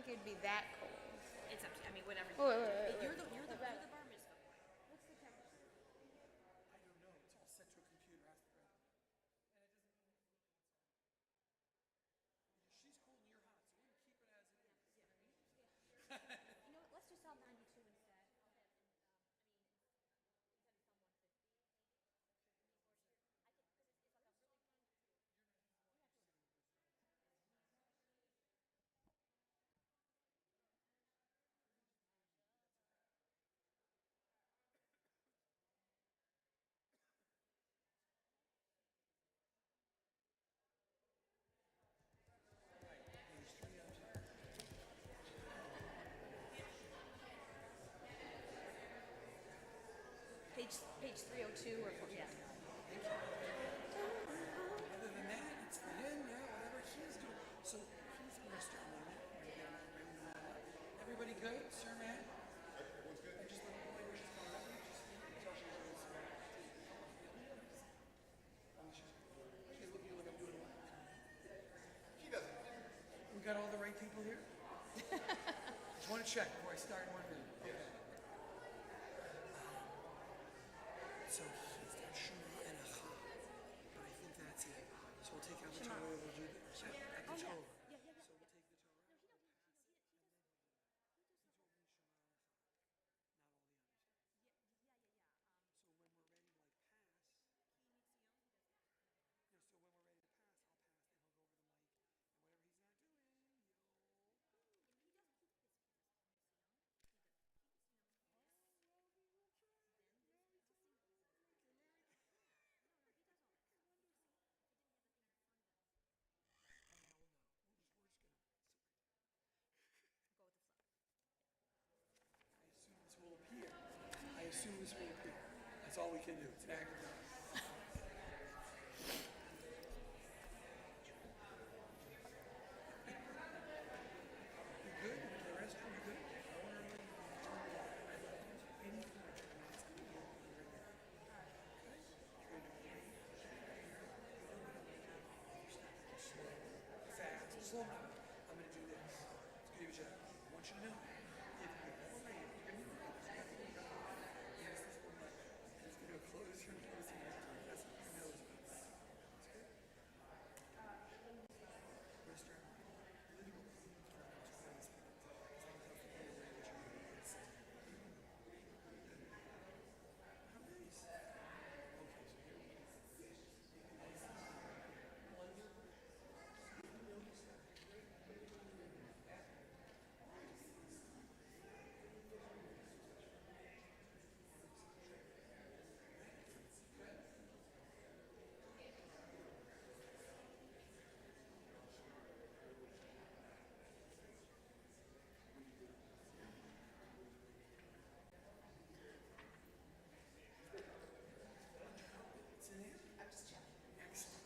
it would be that cold. It's up to you. I mean, whatever. Wait, wait, wait, wait. You're the bar mitzvah boy. What's the temperature? I don't know. It's all set to a computer. Ask the grandma. And it doesn't mean anything inside. She's cold and you're hot, so we're gonna keep it as it is. You know what I mean? You know what? Let's just sell 92 instead. Page 302 or yeah. Other than that, it's the end, whatever she's doing. So she's a restaurant woman. Everybody good? Sir, man? Everyone's good. I just let the boy where she's going. Tell she's doing some. She's looking like I'm doing what? She doesn't. We got all the right people here? Just want to check before I start working. Okay. So he's got Shema and a Cha, but I think that's it. So we'll take out the Torah. We'll do the Torah. Yeah. So we'll take the Torah. No, he told me Shema and Cha. Not all the others. Yeah. So when we're ready to pass, so when we're ready to pass, I'll pass, then he'll go over the mic, and whatever he's not doing, He does. I assume this will appear. That's all we can do. It's an act of God. You good? The restroom, you good? Fast. Slow down. I'm going to do this. It's good to be I want you to know. If you're already, you're going to do this. Yes, this will not. It's going to go closer and closer. That's what your nose is. It's good. Restaurant. It's in there? I'm just checking. Excellent.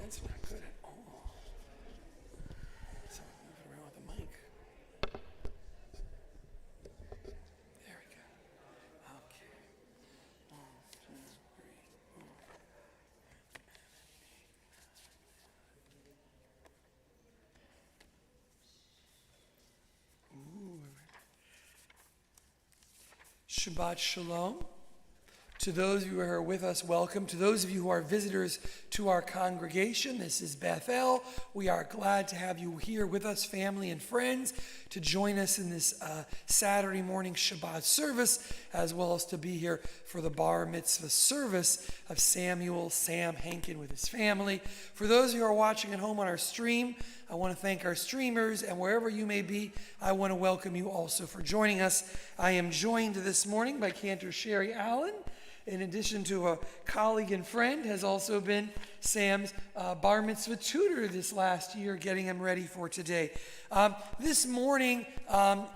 That's not good at all. So I'm moving around with the mic. There we go. Okay. 1, 2, 3, 4. Ooh. Shabbat Shalom. To those of you who are with us, welcome. To those of you who are visitors to our congregation, this is Beth-El. We are glad to have you here with us, family and friends, to join us in this Saturday morning Shabbat service, as well as to be here for the bar mitzvah service of Sam Henken with his family. For those of you who are watching at home on our stream, I want to thank our streamers, and wherever you may be, I want to welcome you also for joining us. I am joined this morning by Cantor Sherry Allen. In addition to a colleague and friend, has also been Sam's bar mitzvah tutor this last year, getting him ready for today. This morning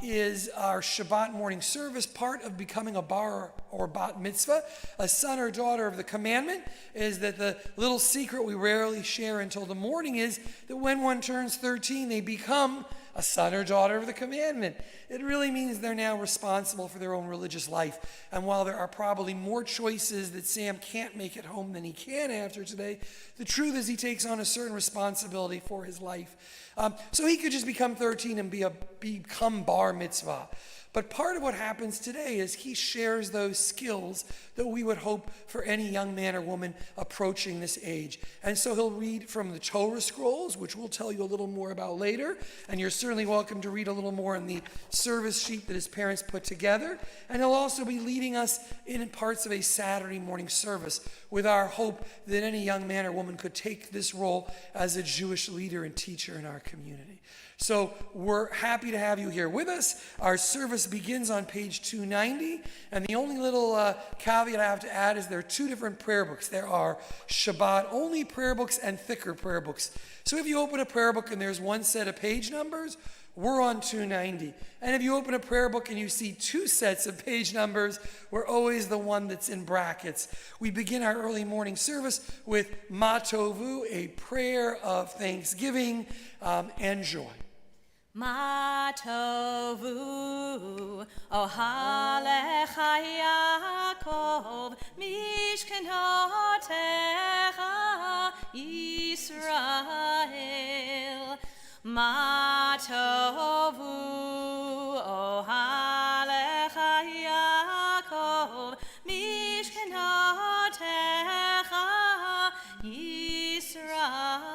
is our Shabbat morning service. Part of becoming a bar or bat mitzvah, a son or daughter of the commandment, is that the little secret we rarely share until the morning is that when one turns 13, they become a son or daughter of the commandment. It really means they're now responsible for their own religious life. And while there are probably more choices that Sam can't make at home than he can after today, the truth is he takes on a certain responsibility for his life. So he could just become 13 and become bar mitzvah. But part of what happens today is he shares those skills that we would hope for any young man or woman approaching this age. And so he'll read from the Torah scrolls, which we'll tell you a little more about later. And you're certainly welcome to read a little more in the service sheet that his parents put together. And he'll also be leading us in parts of a Saturday morning service with our hope that any young man or woman could take this role as a Jewish leader and teacher in our community. So we're happy to have you here with us. Our service begins on page 290, and the only little caveat I have to add is there are two different prayer books. There are Shabbat-only prayer books and thicker prayer books. So if you open a prayer book and there's one set of page numbers, we're on 290. And if you open a prayer book and you see two sets of page numbers, we're always the one that's in brackets. We begin our early morning service with Ma Tovu, a prayer of thanksgiving and joy. Ma tovu ohalecha Yaakov mishkenotecha Yisrael. Ma tovu ohalecha Yaakov mishkenotecha Yisrael.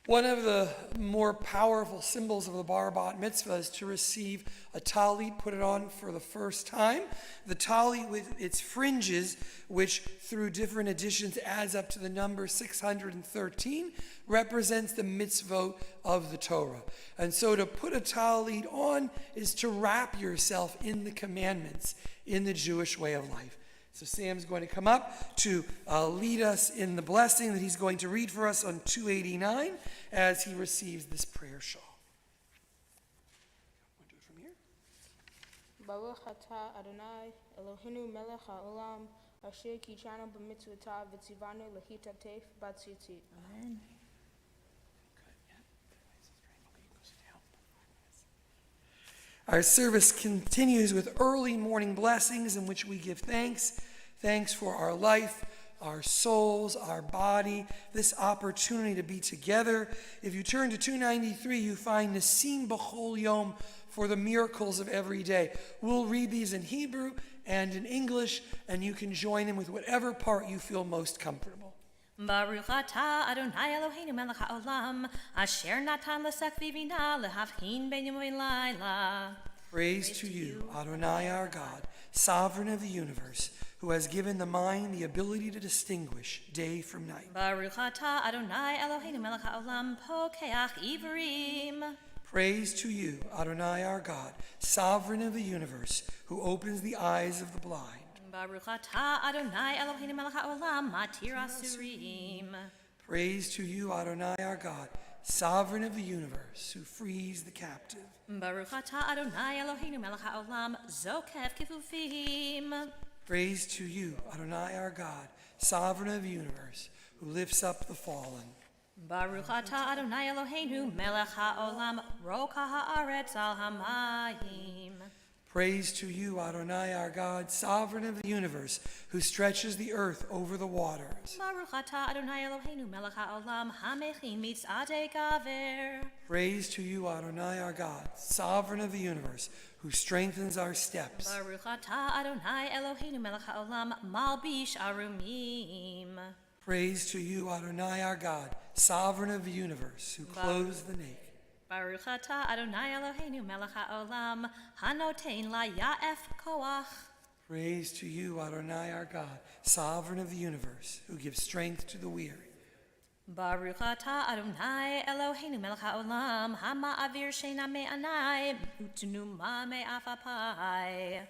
One of the more powerful symbols of the bar bat mitzvah is to receive a talit, put it on for the first time. The talit with its fringes, which through different editions adds up to the number 613, represents the mitzvot of the Torah. And so to put a talit on is to wrap yourself in the commandments in the Jewish way of life. So Sam's going to come up to lead us in the blessing that he's going to read for us on 289 as he receives this prayer shawl. Want to do it from here? Baruch atah Adonai Eloheinu melech haolam asher kichanu b'mitzvotav v'tzivanu lehitatef b'tzitzit. Amen. Our service continues with early morning blessings in which we give thanks. Thanks for our life, our souls, our body, this opportunity to be together. If you turn to 293, you find Nesim B'chol Yom for the miracles of every day. We'll read these in Hebrew and in English, and you can join in with whatever part you feel most comfortable. Baruch atah Adonai Eloheinu melech haolam asher natan l'sek v'bina lehavhin ben yom v'layla. Praise to you, Adonai our God, sovereign of the universe, who has given the mind the ability to distinguish day from night. Baruch atah Adonai Eloheinu melech haolam pokeach ivrim. Praise to you, Adonai our God, sovereign of the universe, who opens the eyes of the blind. Baruch atah Adonai Eloheinu melech haolam matir asurim. Praise to you, Adonai our God, sovereign of the universe, who frees the captive. Baruch atah Adonai Eloheinu melech haolam zokef kifufim. Praise to you, Adonai our God, sovereign of the universe, who lifts up the fallen. Baruch atah Adonai Eloheinu melech haolam roka haaretz al hamayim. Praise to you, Adonai, our God, sovereign of the universe, who stretches the earth over the waters. Baruch atah Adonai Eloheinu melech haolam hamechin mitzadei gaver. Praise to you, Adonai, our God, sovereign of the universe, who strengthens our steps. Baruch atah Adonai Eloheinu melech haolam malbish arumim. Praise to you, Adonai, our God, sovereign of the universe, who clothes the naked. Baruch atah Adonai Eloheinu melech haolam hanotein la ya'ef koach. Praise to you, Adonai, our God, sovereign of the universe, who gives strength to the weary. Baruch atah Adonai Eloheinu melech haolam hama'avir sheina me'anai utnuma me'afapai.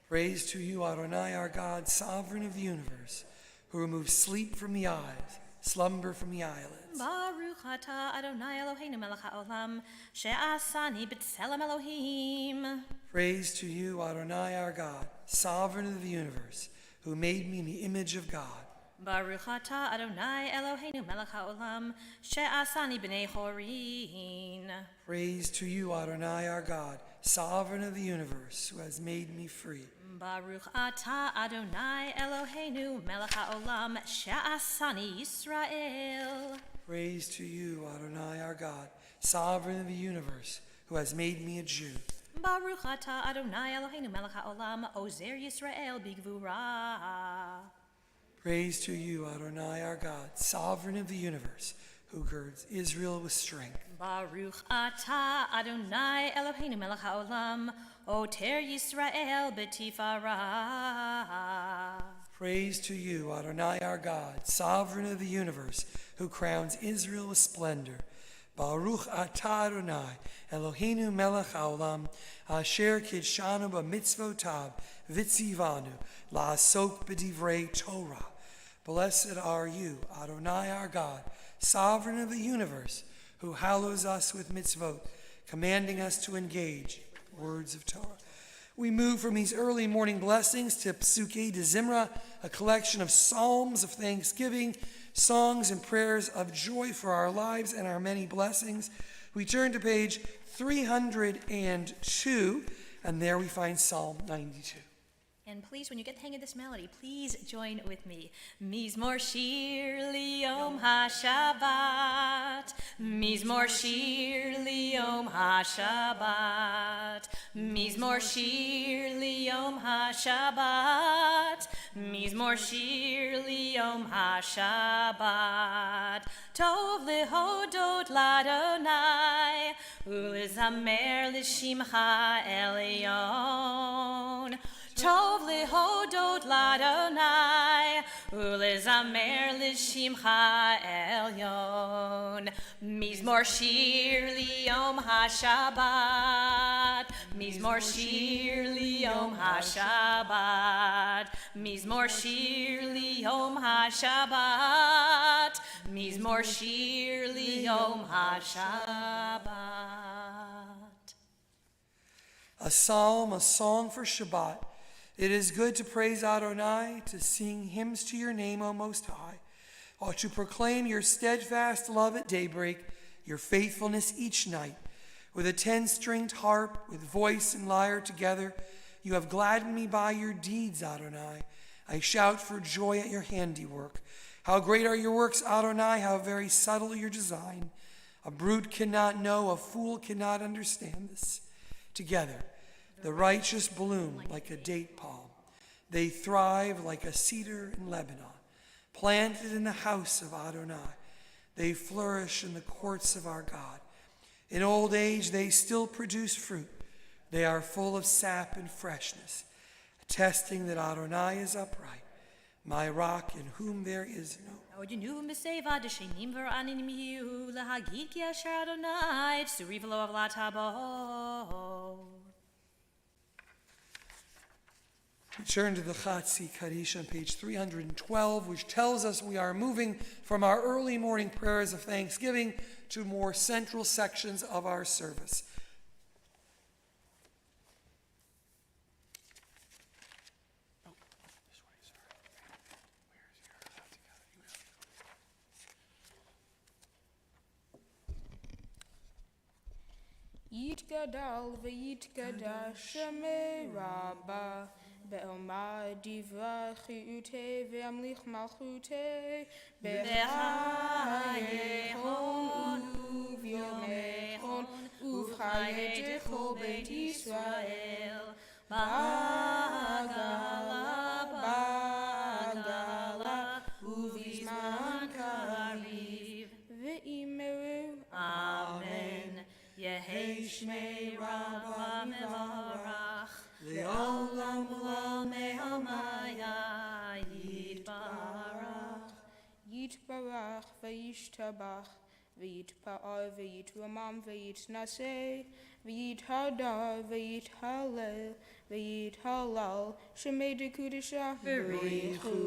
Praise to you, Adonai, our God, sovereign of the universe, who removes sleep from the eyes, slumber from the eyelids. Baruch atah Adonai Eloheinu melech haolam she'asani b'tselem Elohim. Praise to you, Adonai, our God, sovereign of the universe, who made me in the image of God. Baruch atah Adonai Eloheinu melech haolam she'asani b'nei chorin. Praise to you, Adonai, our God, sovereign of the universe, who has made me free. Baruch atah Adonai Eloheinu melech haolam she'asani Yisrael. Praise to you, Adonai, our God, sovereign of the universe, who has made me a Jew. Baruch atah Adonai Eloheinu melech haolam ozer Yisrael bigvura. Praise to you, Adonai, our God, sovereign of the universe, who girds Israel with strength. Baruch atah Adonai Eloheinu melech haolam oter Yisrael betifara. Praise to you, Adonai, our God, sovereign of the universe, who crowns Israel with splendor. Baruch atah Adonai, Eloheinu melech haolam, asher kidshanu b'mitzvotav v'tzivanu la'asok b'divrei Torah. Blessed are you, Adonai, our God, sovereign of the universe, who hallows us with mitzvot, commanding us to engage words of Torah. We move from these early morning blessings to Psukei de Zimra, a collection of psalms of thanksgiving, songs and prayers of joy for our lives and our many blessings. We turn to page 302, and there we find Psalm 92. And please, when you get the hang of this melody, please join with me. Mizmor shir liyom ha-Shabbat. Mizmor shir liyom ha-Shabbat. Mizmor shir liyom ha-Shabbat. Mizmor shir liyom ha-Shabbat. Tov lehodot l'Adonai, ulezamer l'shimcha elyon. Tov lehodot l'Adonai, ulezamer l'shimcha elyon. Mizmor shir liyom ha-Shabbat. Mizmor shir liyom ha-Shabbat. Mizmor shir liyom ha-Shabbat. Mizmor shir liyom ha-Shabbat. A psalm, a song for Shabbat. It is good to praise Adonai, to sing hymns to your name, O Most High, or to proclaim your steadfast love at daybreak, your faithfulness each night. With a 10-stringed harp, with voice and lyre together, you have gladdened me by your deeds, Adonai. I shout for joy at your handiwork. How great are your works, Adonai, how very subtle your design. A brute cannot know, a fool cannot understand this. Together, the righteous bloom like a date palm. They thrive like a cedar in Lebanon, planted in the house of Adonai. They flourish in the courts of our God. In old age, they still produce fruit. They are full of sap and freshness, attesting that Adonai is upright, my rock in whom there is no. Odinu b'seva d'shenim v'ra'anim yihu lahagid ki asher Adonai tzuri v'lo avlat habo. We turn to the Chatzi Kaddish on page 312, which tells us we are moving from our early morning prayers of thanksgiving to more central sections of our service. Yitgah Gadal Vayitgadash Shemei Rabba Be'omad Divra Chiute Ve'amlich Malchute Bechayechon Uvyomechon Uvchayechol Beit Yisrael Bagala Uvizman Kariv Ve'imeru Amen. Yehi Shmei Rabba Mevarach Le'olam Ulam Me'omaya Yitbarach Yitbarach Vayishtabach Vayitpa'ar Vayitramam Vayitnaseh Vayithadar Vayithalel Vayithalal Shemei Dekudisha V'richu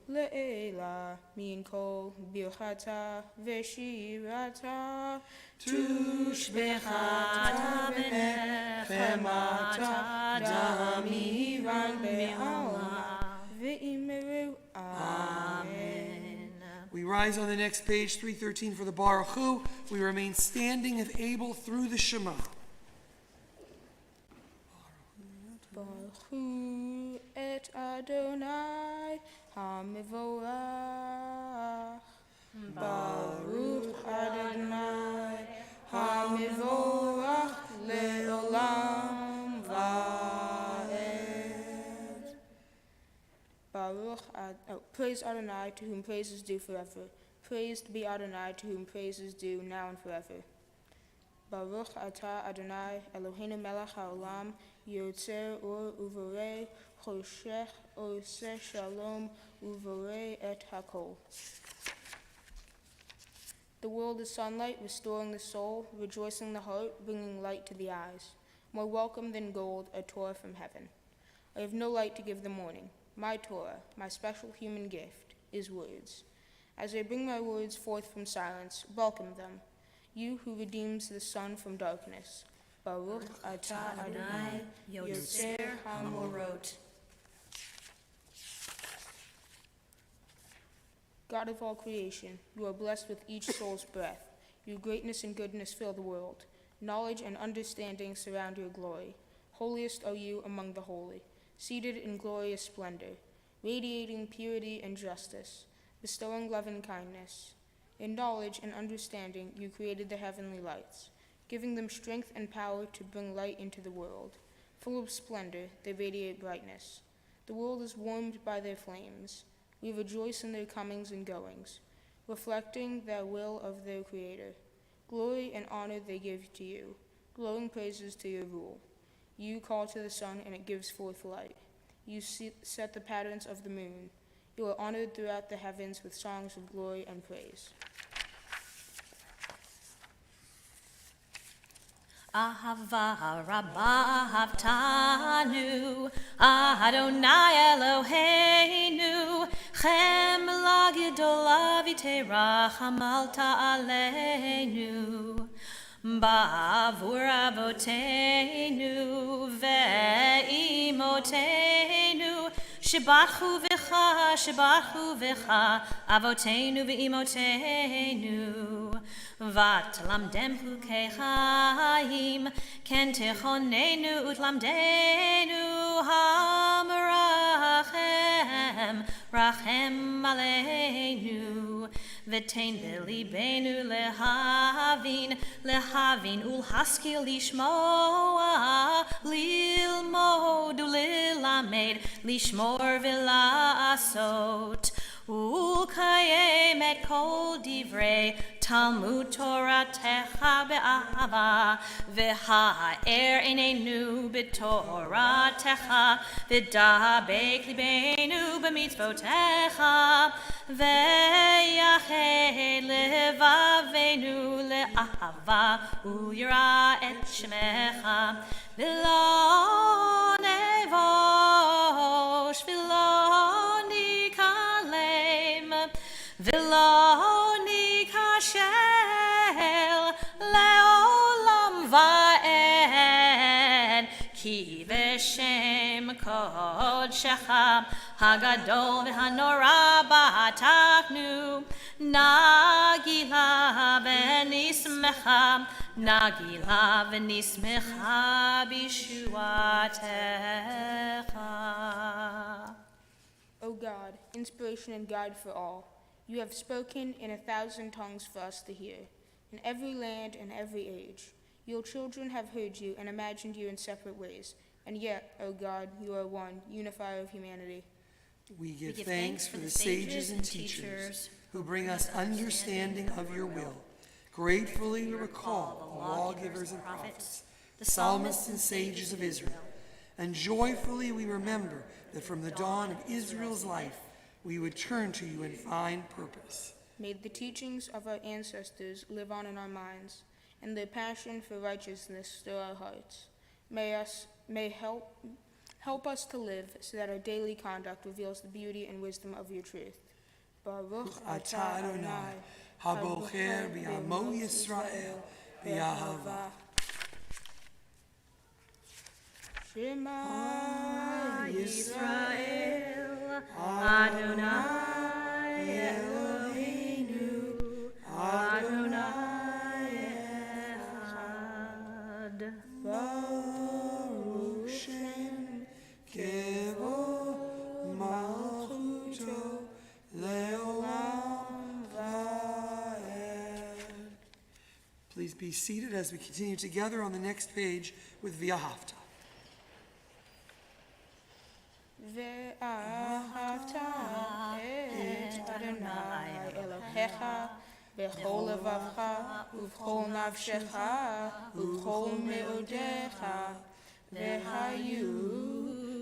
Le'ela Min Kol Birchata Veshirata Tushbechata Benechemata Damiran Be'olam Ve'imeru Amen. We rise on the next page, 313 for the Baruch Hu. We remain standing if able through the Shema. Baruch Hu et Adonai HaMevorach Baruch Adonai HaMevorach Le'olam Va'ed. Praise Adonai, to whom praise is due forever. Praised be Adonai, to whom praise is due now and forever. Baruch atah Adonai Eloheinu melech haolam yotzer or uvorei choshech oseh shalom uvorei et hakol. The world is sunlight, restoring the soul, rejoicing the heart, bringing light to the eyes. More welcome than gold, a Torah from heaven. I have no light to give the morning. My Torah, my special human gift, is words. As I bring my words forth from silence, welcome them, you who redeems the sun from darkness. Baruch atah Adonai Yotzer HaMorot. God of all creation, you are blessed with each soul's breath. Your greatness and goodness fill the world. Knowledge and understanding surround your glory. Holiest are you among the holy, seated in glorious splendor, radiating purity and justice, bestowing love and kindness. In knowledge and understanding, you created the heavenly lights, giving them strength and power to bring light into the world. Full of splendor, they radiate brightness. The world is warmed by their flames. We rejoice in their comings and goings, reflecting the will of their Creator. Glory and honor they give to you, glowing praises to your rule. You call to the sun, and it gives forth light. You set the patterns of the moon. You are honored throughout the heavens with songs of glory and praise. Ahava Rabbah Havtanu Adonai Eloheinu Chem Lagidola V'teracham Alta Aleinu Ba'avur Avotenu Ve'imotenu Shebachu v'cha Avotenu ve'imotenu Vat lamdem chukei chaim Ken techonenu utlamdenu Hamarachem Rachem aleinu V'tein b'libenu lehavin ulhaskil lishmoa lilmod ulilamed lishmor v'lasot ulkayem et kol divrei Talmud Torah techa be'ahava v'ha'er einenu b'Torah techa v'dabek libenu b'mitzvotecha v'yached levavenu le'ahava u'yira et shemecha v'lo nevosh v'lo nikalem v'lo Shel leolam va'ed ki v'shem kodshecha hagadol v'hanora ba'ataknu nagila v'nismecha נגילה ונשמחה בישועתך. O God, inspiration and guide for all, you have spoken in 1,000 tongues for us to hear. In every land and every age, your children have heard you and imagined you in separate ways. And yet, O God, you are one, unifier of humanity. We give thanks for the sages and teachers who bring us understanding of your will. Gratefully we recall the lawgivers and prophets, the psalmists and sages of Israel. And joyfully we remember that from the dawn of Israel's life, we would turn to you and find purpose. May the teachings of our ancestors live on in our minds, and their passion for righteousness stir our hearts. May help us to live so that our daily conduct reveals the beauty and wisdom of your truth. Baruch atah Adonai, habocher b'amo Yisrael b'ahava. Shema Yisrael, Adonai Eloheinu, Adonai Echad. Baruch Shem Kevod Malchuto Leolam Vaed. Please be seated as we continue together on the next page with V'ahavta. ואהבת את אדוני אלוהיך בכל לבבך ובכל נפשך ובכל מאודיך, והיו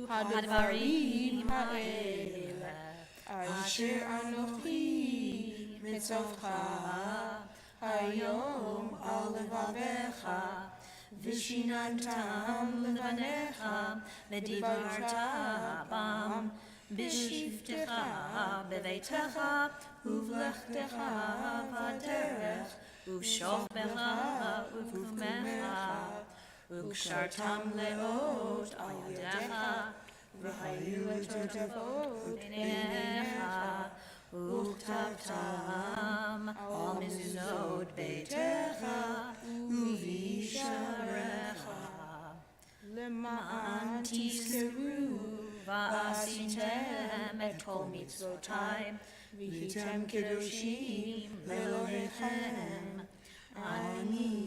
הדברים האלה אשר אנוכי מצווך היום על לבביך, ושיננתם לבניך, ודיברת בם בשבתך, בביתך, ובלכתך בדרך, ובשוכבך ובקומך, וקשרתם לאות על ידיך, והיו לטוטפות עיניך, וכתבתם על מזוזות ביתך ובשעריך, למען תזכרו ועשיתם את כל מצוותיי, והייתם קדושים לאלוהיכם. אני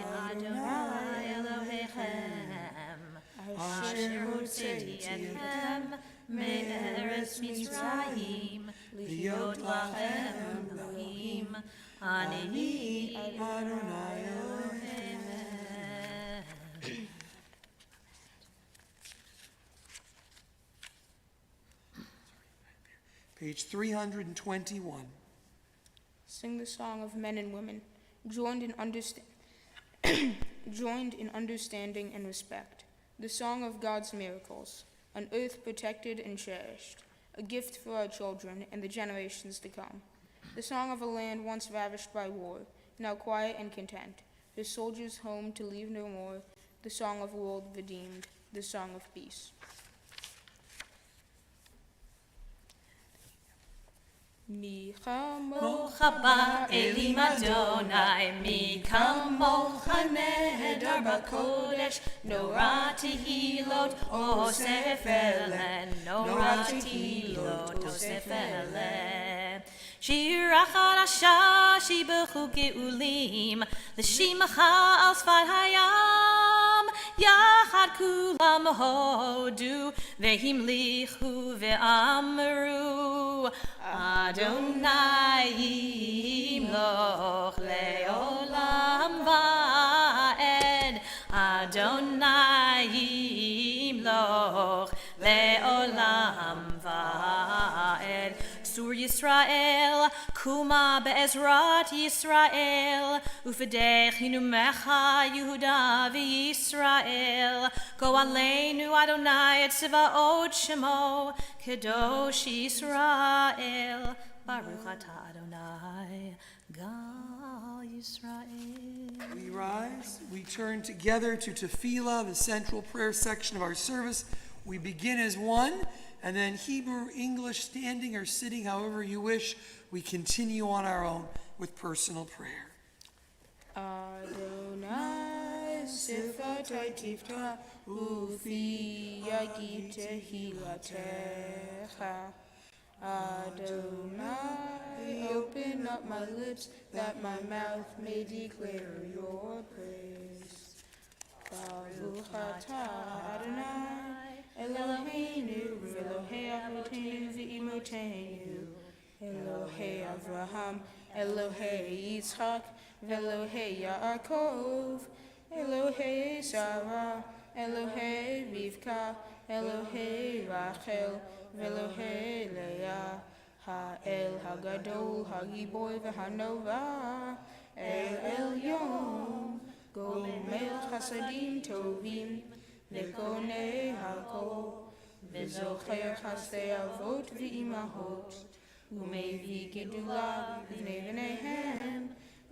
אדוני אלוהיכם, אשר הוצאתי אתכם מארץ מצרים, להיות לכם אלוהים. אני אדוני אלוהיכם. Page 321. Sing the song of men and women, joined in understanding and respect. The song of God's miracles, an earth protected and cherished, a gift for our children and the generations to come. The song of a land once ravished by war, now quiet and content, the soldiers home to leave no more, the song of a world redeemed, the song of peace. Mi Mocha ba'elim Adonai, mi kamocha nehedar b'kodesh, nora tehilot osef ele, nora tehilot osef ele. Shir achadasha shibuchu geulim, l'shimacha al sfat hayam, yachad kulam hodu, vehimlichu ve'amru, Adonai yimloch le'olam va'ed, Adonai yimloch le'olam va'ed. Sur Yisrael, kuma be'ezrat Yisrael, ufedechinu mecha Yehuda v'Yisrael. Go aleinu Adonai et tzivaot shemo, Kadosh Yisrael. Baruch atah Adonai, Gal Yisrael. We rise, we turn together to Tefillah, the central prayer section of our service. We begin as one, and then Hebrew, English, standing or sitting, however you wish, we continue on our own with personal prayer. Adonai sifatai tifta ufi yagi tehilatecha. Adonai, open up my lips that my mouth may declare your praise. Baruch atah Adonai, Eloheinu, Elohei Avotenu v'Imotenu, Elohei Avraham, Elohei Yitzchak, Elohei Yaakov, Elohei Sarah, Elohei Rivka, Elohei Rachel, Elohei Leah, Ha'el Hagadol, Hagibor v'Hanova, El Elyon, Gomel Chasadim Tovim, Lekonei Hakol, V'zocher Chasdei Avot v'Imahot, Umevi Gedula v'nei v'neihem,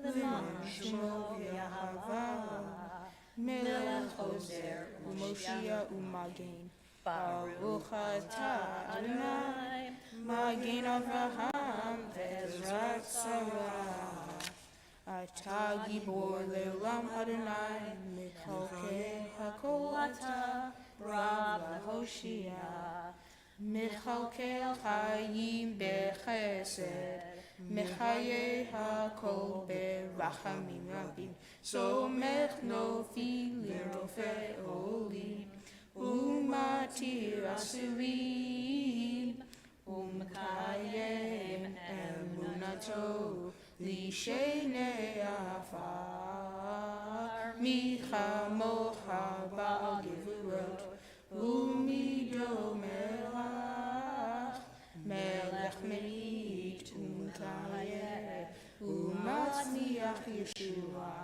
L'man Shmo v'Yahava, Melech Ozer u'Moshia u'Magen. Baruch atah Adonai, Magen Avraham ve'ezrat Sarah. Atah Gibor le'olam Adonai, Michalkei hakol atah, Rav le'Hoshia. Michalkei chayim bechesed, Mechayei hakol berachamim rabim. Somech nofi l'rofei olim, Umatir asurim, Umkayem emunato, Lishenei afar, Michamocha ba'al gevurot, Umido melach, Melech merit, Umkayem, Umatzmiach Yeshua,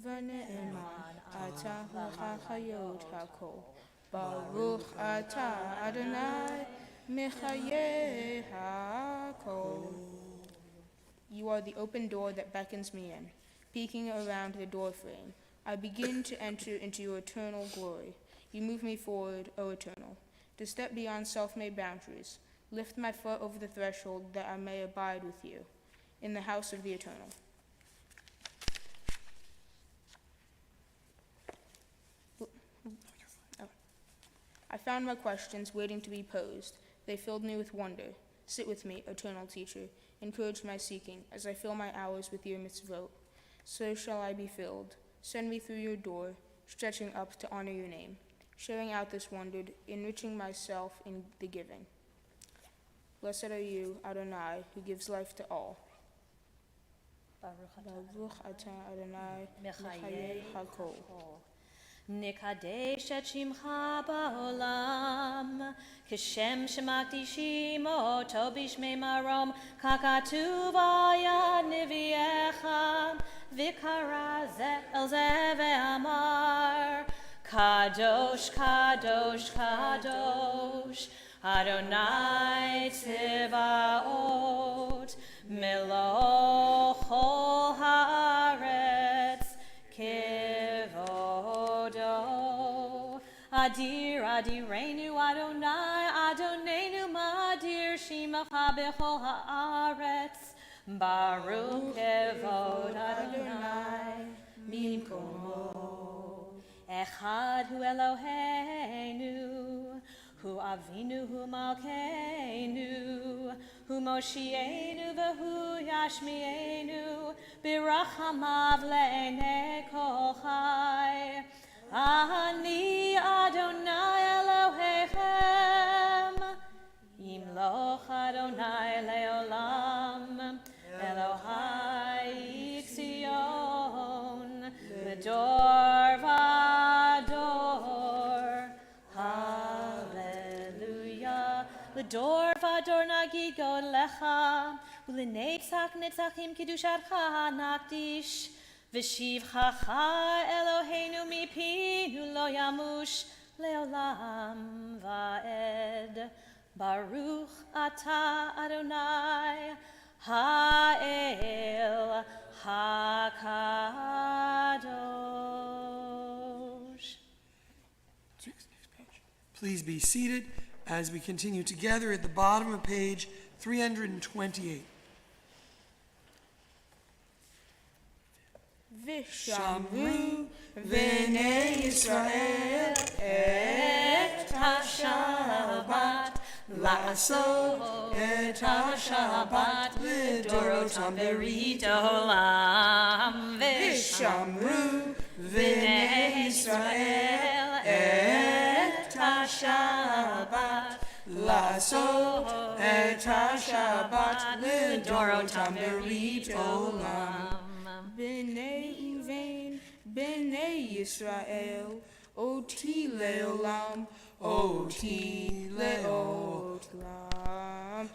V'ne'eman atah l'chachayot hakol. Baruch atah Adonai, Mechayeh hakol. You are the open door that beckons me in. Peeking around the doorframe, I begin to enter into your eternal glory. You move me forward, O Eternal, to step beyond self-made boundaries. Lift my foot over the threshold that I may abide with you in the house of the Eternal. I found my questions waiting to be posed. They filled me with wonder. Sit with me, eternal teacher. Encourage my seeking as I fill my hours with your mitzvot. So shall I be filled. Send me through your door, stretching up to honor your name. Sharing out this wonder, enriching myself in the giving. Blessed are you, Adonai, who gives life to all. Baruch atah Adonai, Mechayeh hakol. נקדש את שמך בעולם, כשם שמקדישים אותו בשמי מרום, ככתוב על יד נביאך, וקרא זה אל זה ואמר, קדוש, קדוש, קדוש, אדוני צבאות, מלוא כל הארץ, Adir, Adirenu, Adonai, Adonenu, Madir, Shemacha bechol haaretz, Baruch kevod Adonai, Mimkomo. Echad hu Eloheinu, hu Avinu, hu Malkeinu, hu Moshienu, v'hu Yashmienu, birachamav le'enei kol chai. Ani Adonai Elohechem, Yimloch Adonai leolam, Elohai Zion, L'dor vador, Hallelujah. L'dor vador nagid god lecha, U'lenetzach netzachim kiddushatcha nakdish, V'shivchacha Eloheinu mipinu lo yamush leolam va'ed. Baruch atah Adonai ha'el hakadosh. Please be seated as we continue together at the bottom of page 328. Shamru B'nei Yisrael et HaShabbat La'asot et HaShabbat L'dorotam berit olam V'shamru B'nei Yisrael et HaShabbat La'asot et HaShabbat L'dorotam berit olam B'nei Uvain, B'nei Yisrael, Oti leolam, Oti leolam.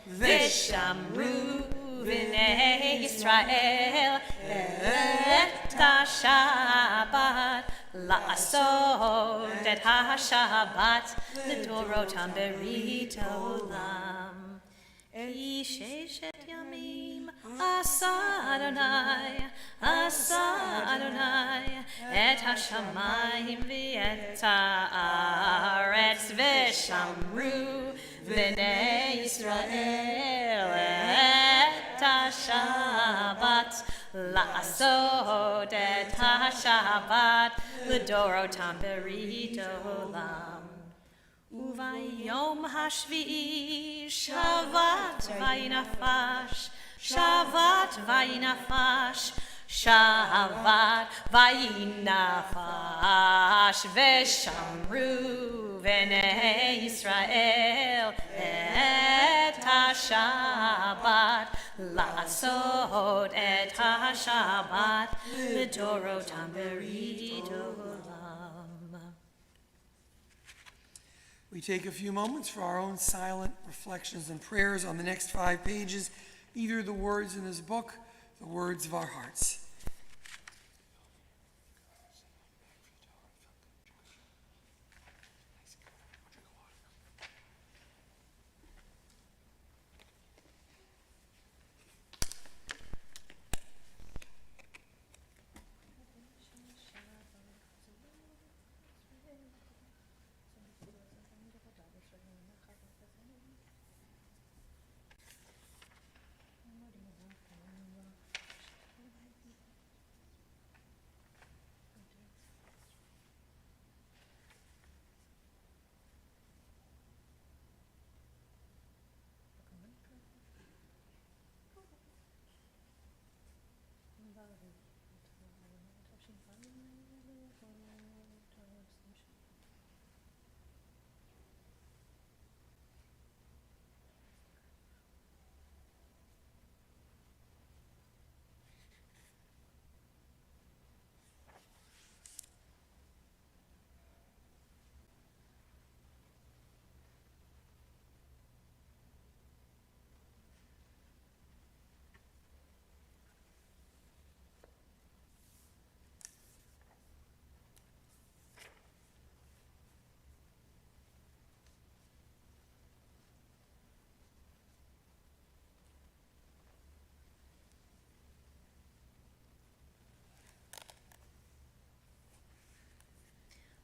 V'shamru B'nei Yisrael et HaShabbat La'asot et HaShabbat L'dorotam berit olam. Sheshet yamim asa Adonai et hashamayim v'et haaretz v'shamru b'nei Yisrael et hashabat la'asot et hashabat l'dorotam berit olam. Uvayom hashvi'i shavat vayinafash, shavat vayinafash, shavat vayinafash, v'shamru v'nei Yisrael et hashabat la'asot et hashabat l'dorotam berit olam. We take a few moments for our own silent reflections and prayers on the next 5 pages, either the words in this book, the words of our hearts.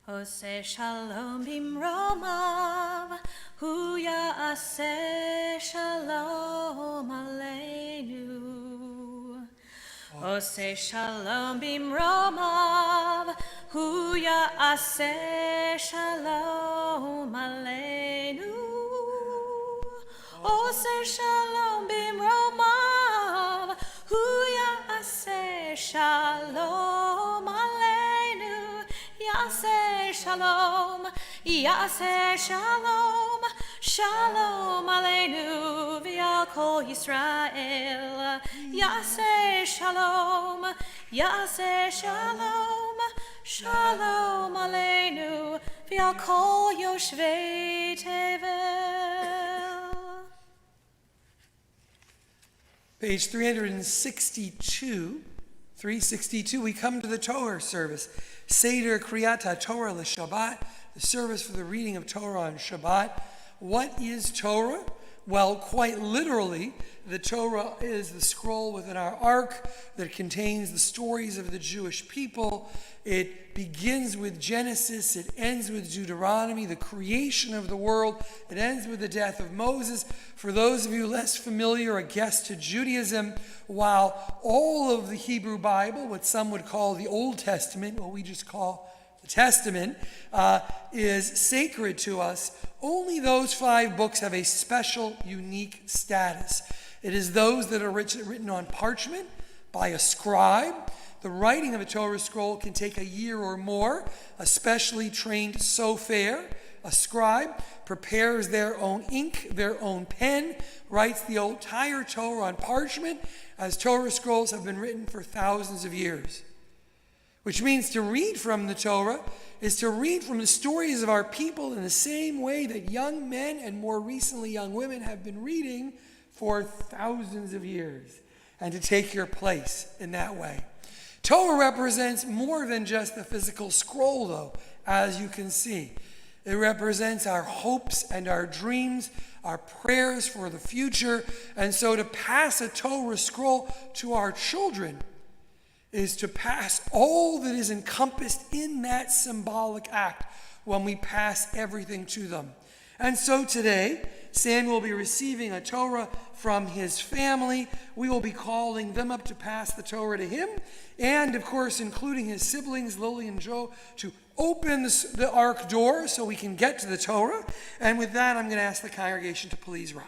Ose shalom bimromav, hu ya'aseh shalom aleinu. Ose shalom bimromav, hu ya'aseh shalom aleinu. Ose shalom bimromav, hu ya'aseh shalom aleinu. Ya'aseh shalom, Ya'aseh shalom, shalom aleinu v'al kol Yisrael. Ya'aseh shalom, Ya'aseh shalom, shalom aleinu v'al kol yoshvei tevel. Page 362, we come to the Torah service. Seder Kriyat HaTorah l'Shabbat, the service for the reading of Torah on Shabbat. What is Torah? Well, quite literally, the Torah is the scroll within our ark that contains the stories of the Jewish people. It begins with Genesis, it ends with Deuteronomy, the creation of the world. It ends with the death of Moses. For those of you less familiar, a guest to Judaism, while all of the Hebrew Bible, what some would call the Old Testament, what we just call the Testament, is sacred to us, only those 5 books have a special, unique status. It is those that are written on parchment by a scribe. The writing of a Torah scroll can take a year or more. A specially trained sofer, a scribe, prepares their own ink, their own pen, writes the entire Torah on parchment, as Torah scrolls have been written for thousands of years. Which means to read from the Torah is to read from the stories of our people in the same way that young men and more recently young women have been reading for thousands of years, and to take your place in that way. Torah represents more than just the physical scroll, though, as you can see. It represents our hopes and our dreams, our prayers for the future, and so to pass a Torah scroll to our children is to pass all that is encompassed in that symbolic act when we pass everything to them. And so today, Samuel will be receiving a Torah from his family. We will be calling them up to pass the Torah to him, and of course including his siblings, Lily and Joe, to open the ark door so we can get to the Torah. And with that, I'm going to ask the congregation to please rise.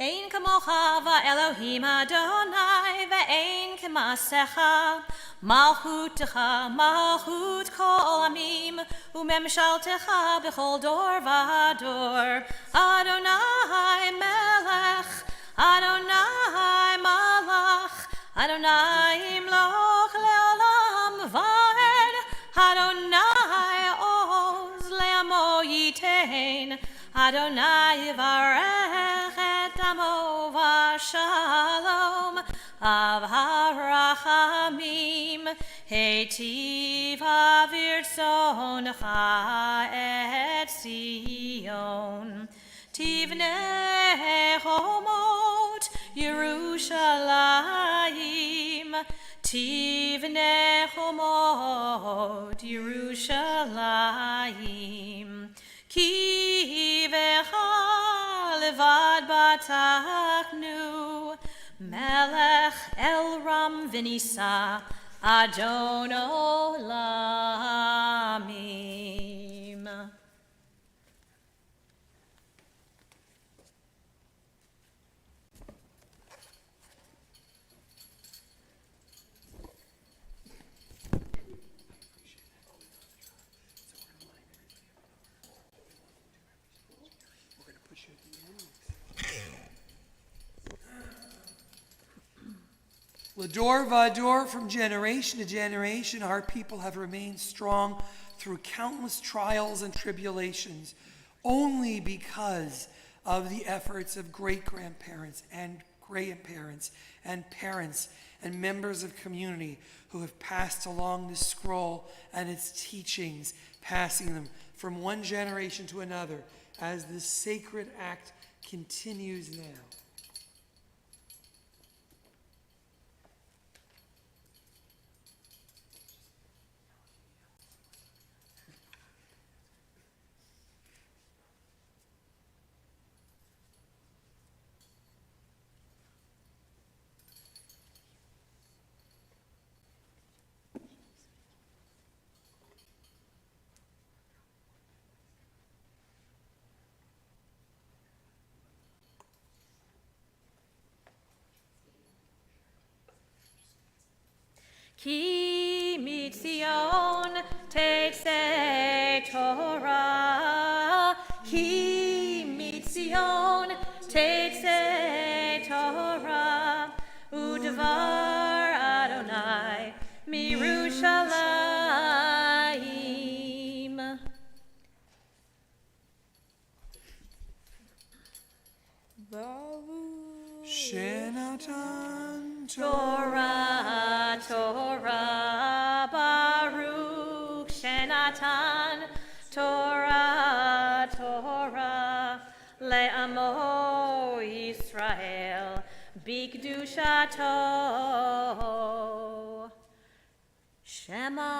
Ein kamocha va'Elohim Adonai ve'ein kemasecha malchutecha malchut kol amim umemshaltecha b'chol dor v'ador Adonai melech Adonai malach Adonai imloch leolam va'ed Adonai oz le'amo yitein Adonai yivarech et amo v'shalom av harachamim heitiv avirtzoncha et Sion tivnei chomot Yerushalayim tivnei chomot Yerushalayim Ki vecha levad bataknu Melech el ram v'nisa Adon olamim. L'dor v'ador, from generation to generation, our people have remained strong through countless trials and tribulations, only because of the efforts of great-grandparents and grandparents and parents and members of community who have passed along this scroll and its teachings, passing them from one generation to another as this sacred act continues now. Ki mitzion tetzei Torah, Ki mitzion tetzei Torah, Udvar Adonai mirushalayim. Baruch Shenatan Torah, Torah, Baruch. Bikdushato. Shema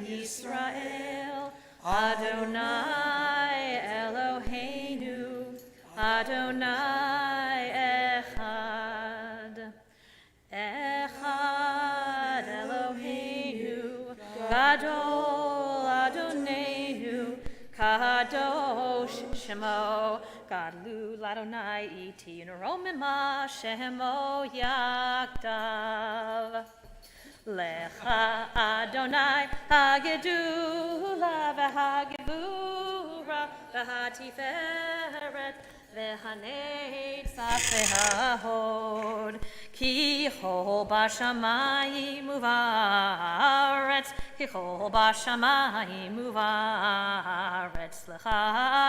Yisrael, Adonai Eloheinu, Adonai Echad. Echad Eloheinu, Gadol Adonenu, Kadosh Shemo, Gadlu Ladonai Iti, Romima Shemo Yakdav. Lecha Adonai Hagedula v'Hagevura v'Hatiferet v'Hanetzach v'Hahod Ki chol b'shamayim u'va'aretz Ki chol b'shamayim u'va'aretz Lecha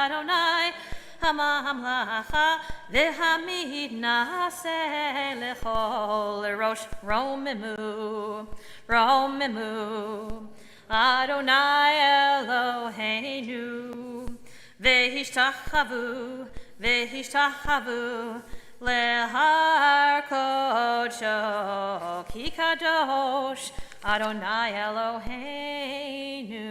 Adonai Hamlacha v'hamid na'aseh lechol rosh romimu Adonai Eloheinu v'hishtachavu lehar kodsho ki kadosh Adonai Eloheinu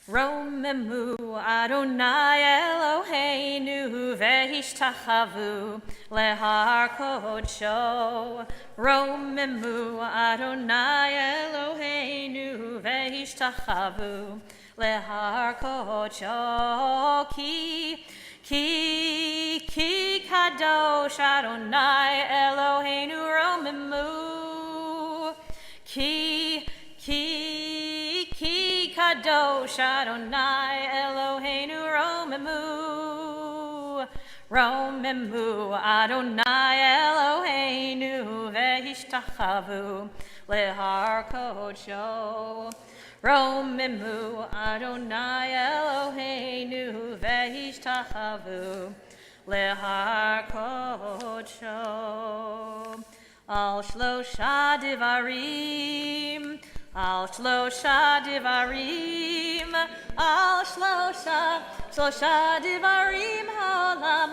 Romemu Adonai Eloheinu v'hishtachavu lehar kodsho Romemu Adonai Eloheinu v'hishtachavu lehar kodsho ki kadosh Adonai Eloheinu Romemu ki kadosh Adonai Eloheinu Romemu Adonai Eloheinu v'hishtachavu lehar kodsho Romemu Adonai Eloheinu v'hishtachavu lehar kodsho Al shlosha divarim Al shlosha divarim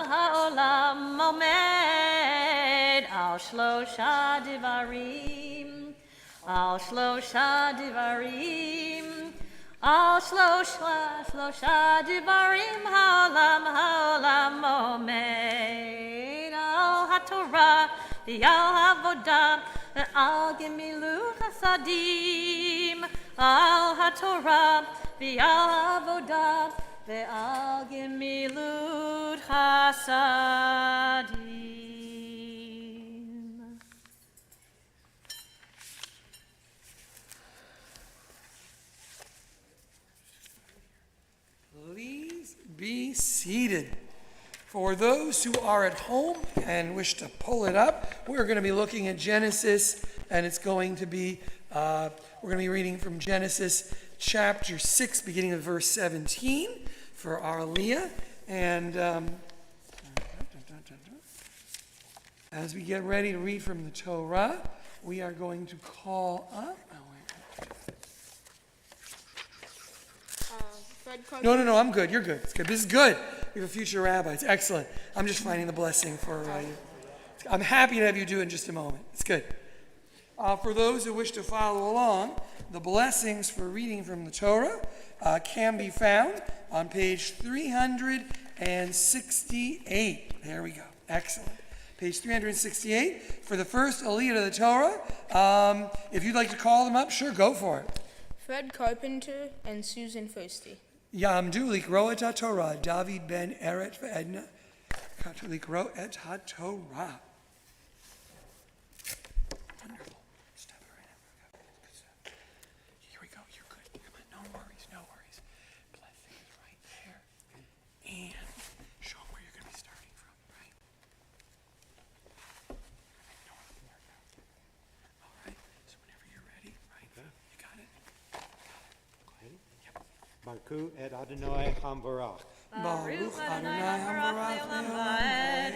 ha'olam omed Al shlosha divarim ha'olam omed Al haTorah v'al havodah Al gemilut hasadim Al haTorah v'al havodah Ve'al gemilut hasadim. Please be seated. For those who are at home and wish to pull it up, we're going to be looking at Genesis, and it's going to be, we're going to be reading from Genesis chapter 6, beginning of verse 17 for our Aliyah. And as we get ready to read from the Torah, we are going to call up. No, I'm good. You're good. It's good. This is good. We have a future rabbi. It's excellent. I'm just finding the blessing for you. I'm happy to have you do it in just a moment. It's good. For those who wish to follow along, the blessings for reading from the Torah can be found on page 368. There we go. Excellent. Page 368. For the first Aliyah of the Torah, if you'd like to call them up, sure, go for it. Fred Carpenter and Susan Firsty. Yamdu likro et ha-Torah, David ben Eret ve'Edna, likro et ha-Torah. Wonderful. Step it right in. Good stuff. Here we go. You're good. Come on. No worries. Blessing is right there. And show them where you're going to be starting from, right? All right. So whenever you're ready, right? You got it? Yep. Baruch et Adonai Hamvarach. Baruch Adonai Hamvarach le'olam.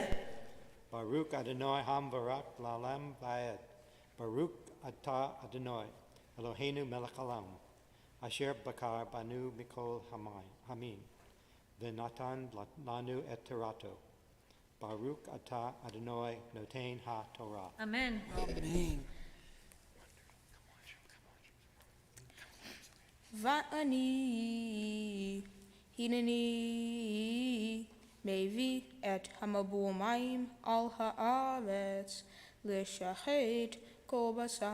Baruch Adonai Hamvarach la'olam va'ed. Baruch atah Adonai Eloheinu melech haolam. Asher bakar banu mikol hamim. V'natan lanu et torato. Baruch atah Adonai noten ha-Torah. Amen. Amen. ואני הנני מביא את המבול מים על הארץ לשחט כל בשר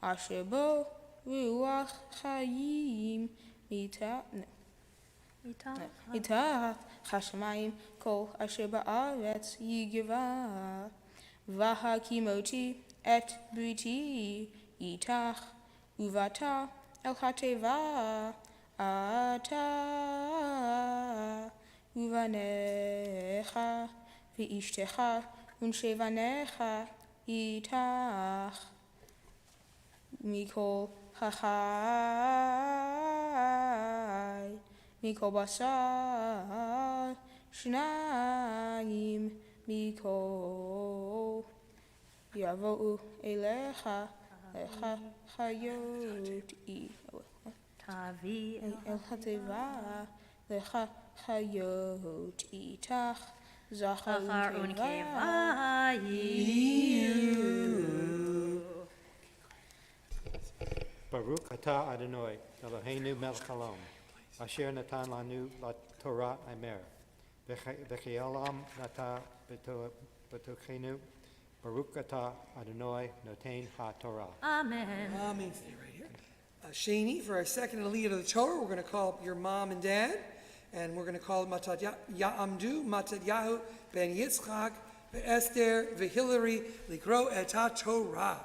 אשר בו רוח חיים מתחת השמיים כל אשר בארץ יגבר והקימותי את בריתי איתך ובאת אל התיבה אתה ובניך ואשתך ונשי בניך איתך מכל החי מכל בשר שניים מכל יבואו אליך לך חיות תביא אל התיבה לך חיות איתך זכר ונקבה יהיו. Baruch atah Adonai Eloheinu melech haolam asher natan lanu Torah emer v'che'olam nata b'tochenu Baruch atah Adonai noten ha-Torah. Amen. Amen. Stay right here. Shani, for our second Aliyah to the Torah, we're going to call up your mom and dad, and we're going to call Matat Ya'amdu, Matat Yahu, Ben Yitzchak, Esther, Hillary, Likro et ha-Torah.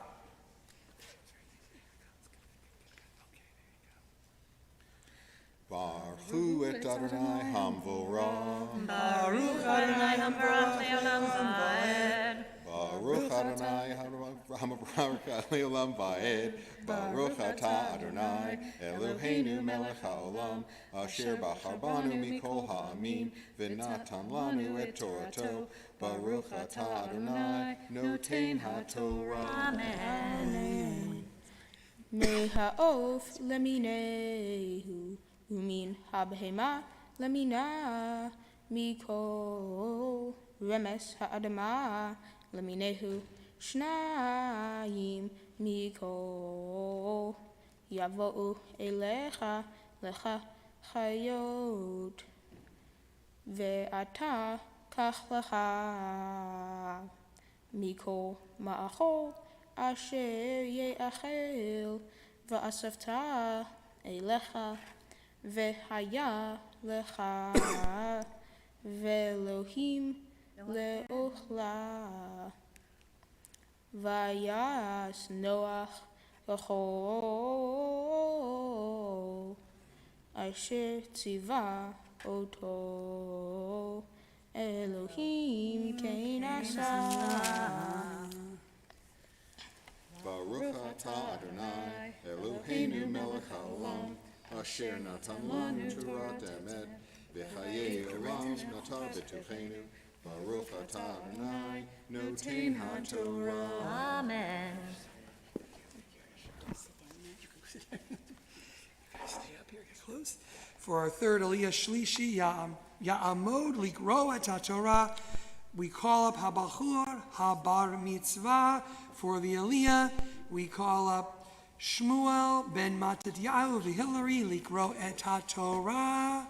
Baruch et Adonai Hamvorah. Baruch Adonai Hamvarach Leolam Vaed. Baruch Adonai Hamvorach Leolam Vaed. Baruch atah Adonai Eloheinu melech haolam asher bachar banu mikol ha'amim v'natan lanu et Torato. Baruch atah Adonai noten ha-Torah. Amen. מהעוף למיניהו ומן הבהמה למינה מכל רמס האדמה למיניהו שניים מכל יבואו אליך לך חיות ואתה קח לך מכל מאכול אשר יאכל ואספת אליך והיה לך ואלוהים לאוכלה ויעש נוח וכל אשר ציווה אותו אלוהים כן עשה. Baruch atah Adonai Eloheinu melech haolam asher natan lanu Torah emet v'chayei olam nata b'tochenu. Baruch atah Adonai noten ha-Torah. Amen. Stay up here, get close. For our third Aliyah Shlishi, Ya'amod Likro et ha-Torah, we call up Habachur, Habar Mitzvah. For the Aliyah, we call up Shmuel ben Matityahu Hillary Likro et ha-Torah.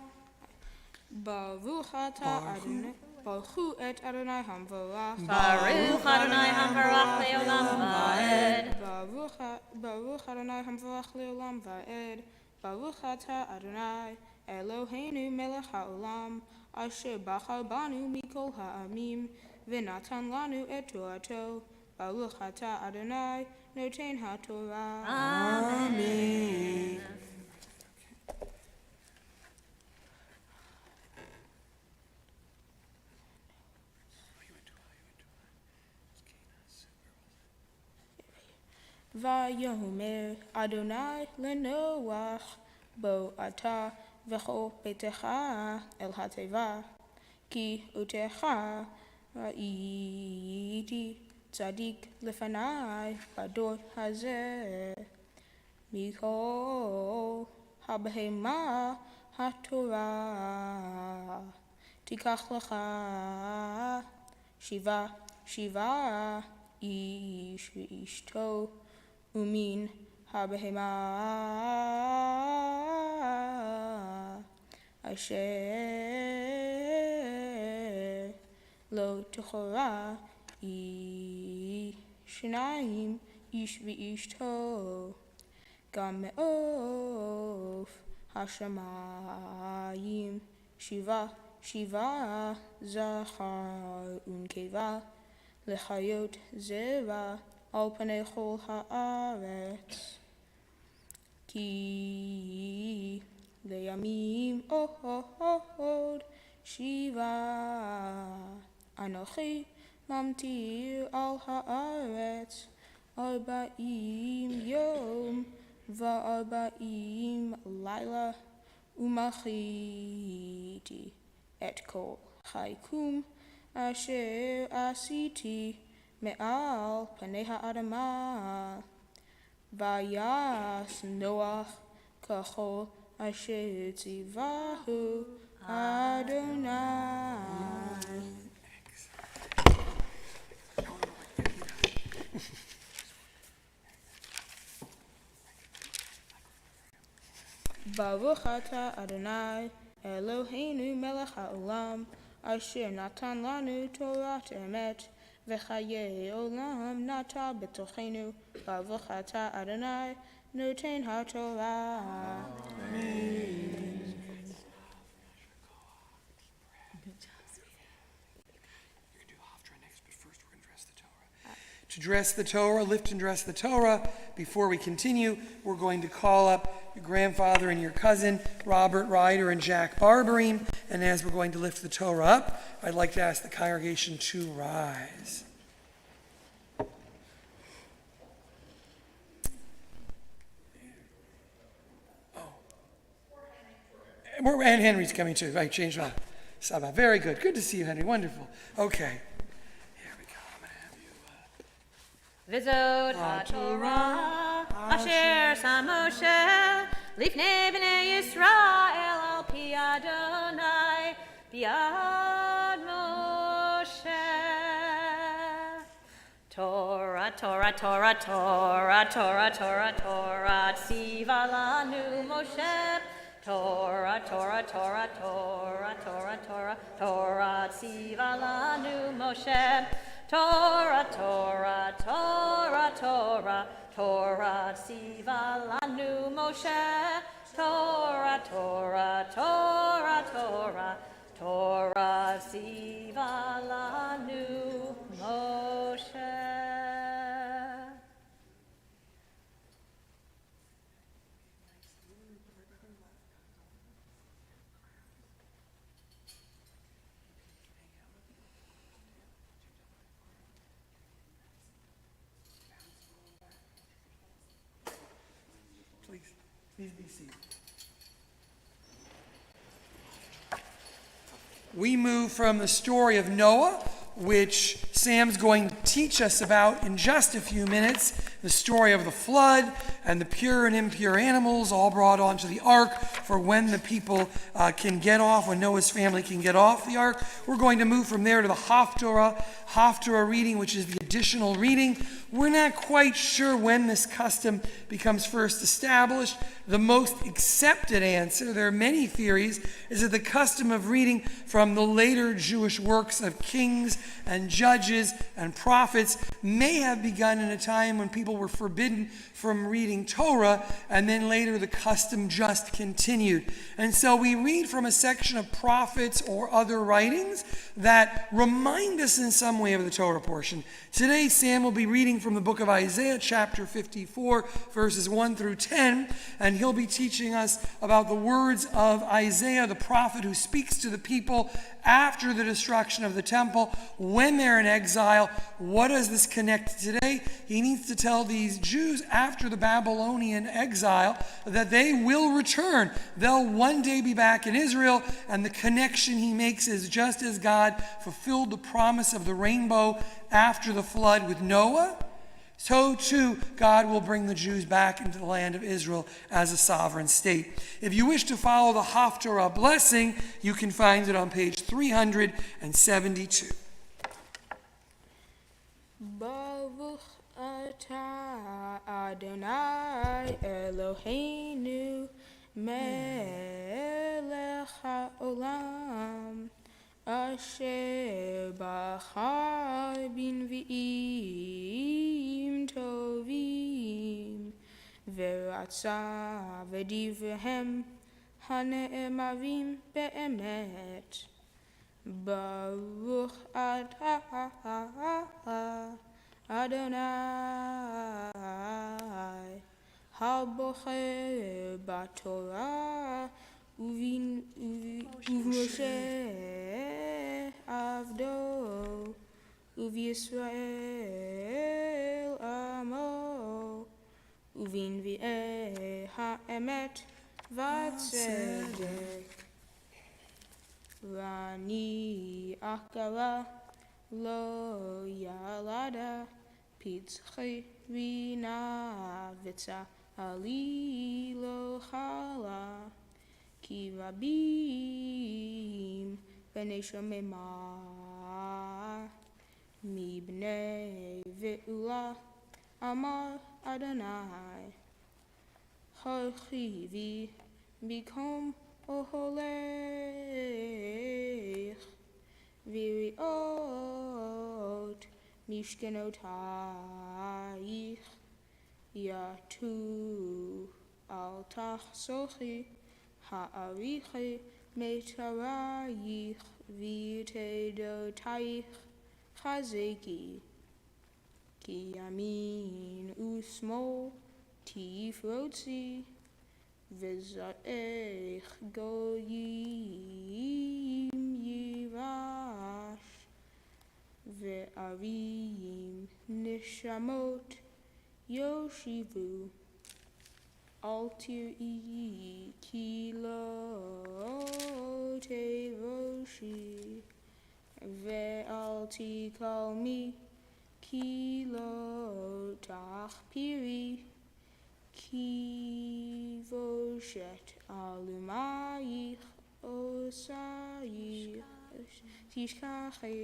Baruch atah Adonai Baruch et Adonai Hamvarach Baruch Adonai Hamvarach Leolam Vaed. Baruch Adonai Hamvarach Leolam Vaed Baruch atah Adonai Eloheinu melech haolam asher bachar banu mikol ha'amim v'natan lanu et Torato Baruch atah Adonai noten ha-Torah. Amen. ויאמר אדוני לנוח בוא אתה וכל ביתך אל התיבה כי אותך ראיתי צדיק לפני בדור הזה מכל הבהמה התורה תיקח לך שבעה איש ואשתו ומין הבהמה אשר לא תכורה שניים איש ואשתו גם מעוף השמיים שבעה זכר ונקבה לחיות זרע על פני כל הארץ כי לימים עוד שבעה אנוכי ממטיר על הארץ 40 יום ו40 לילה ומחיתי את כל חיקום אשר עשיתי מעל פני האדמה ויעש נוח ככל אשר ציווהו אדוני. ברוך אתה אדוני אלוהינו מלך העולם אשר נתן לנו תורת אמת וחיי עולם נטע בתוכנו. ברוך אתה אדוני נותן התורה. To dress the Torah, lift and dress the Torah. Before we continue, we're going to call up your grandfather and your cousin, Robert Ryder and Jack Barberim. And as we're going to lift the Torah up, I'd like to ask the congregation to rise. And Henry's coming too. Right, change on. Saba. Very good. Good to see you, Henry. Wonderful. Okay. V'zot ha'Torah asher sam Moshe lifnei b'nei Yisrael al pi Adonai b'yad Moshe. Torah, Torah, Torah, Torah, Torah, Torah, Torah, tziva lanu Moshe. Torah, Torah, Torah, Torah, Torah, Torah, Torah, tziva lanu Moshe. Torah, Torah, Torah, Torah, Torah, tziva lanu Moshe. Torah, Torah, Torah, Torah, Torah, tziva lanu Moshe. Please be seated. We move from the story of Noah, which Sam's going to teach us about in just a few minutes, the story of the flood and the pure and impure animals all brought onto the ark for when the people can get off, when Noah's family can get off the ark. We're going to move from there to the Haftorah reading, which is the additional reading. We're not quite sure when this custom becomes first established. The most accepted answer, there are many theories, is that the custom of reading from the later Jewish works of kings and judges and prophets may have begun in a time when people were forbidden from reading Torah, and then later the custom just continued. And so we read from a section of prophets or other writings that remind us in some way of the Torah portion. Today, Sam will be reading from the book of Isaiah, chapter 54, verses 1 through 10, and he'll be teaching us about the words of Isaiah, the prophet who speaks to the people after the destruction of the temple, when they're in exile. What does this connect to today? He needs to tell these Jews after the Babylonian exile that they will return. They'll one day be back in Israel, and the connection he makes is just as God fulfilled the promise of the rainbow after the flood with Noah, So too, God will bring the Jews back into the land of Israel as a sovereign state. If you wish to follow the Haftarah blessing, you can find it on page 372. Baruch atah Adonai Eloheinu melech haolam asher bachar b'nvi'im tovim v'ratza v'divrehem hane'emarim be'emet. Baruch atah Adonai habocher b'Torah uv'Moshe avdo uv'Yisrael amo uv'nvi'eh ha'emet v'tzedek. Rani akara lo yalada pitzchi rina vitza ali lo chala ki rabim b'nei shomema mi b'nei ve'ula amar Adonai harchivi bikom oholech v'riot mishkenotayich yatu al tachsochi ha'arichi metarayich v'tedotayich chazeki ki yamin usmol tifrotzi v'zarech goyim yirash ve'arim neshamot yoshivu al tir'i ki lo teroshi ve'al tikalmi ki lo tachpiri ki voshet alumayich osayich tishkachi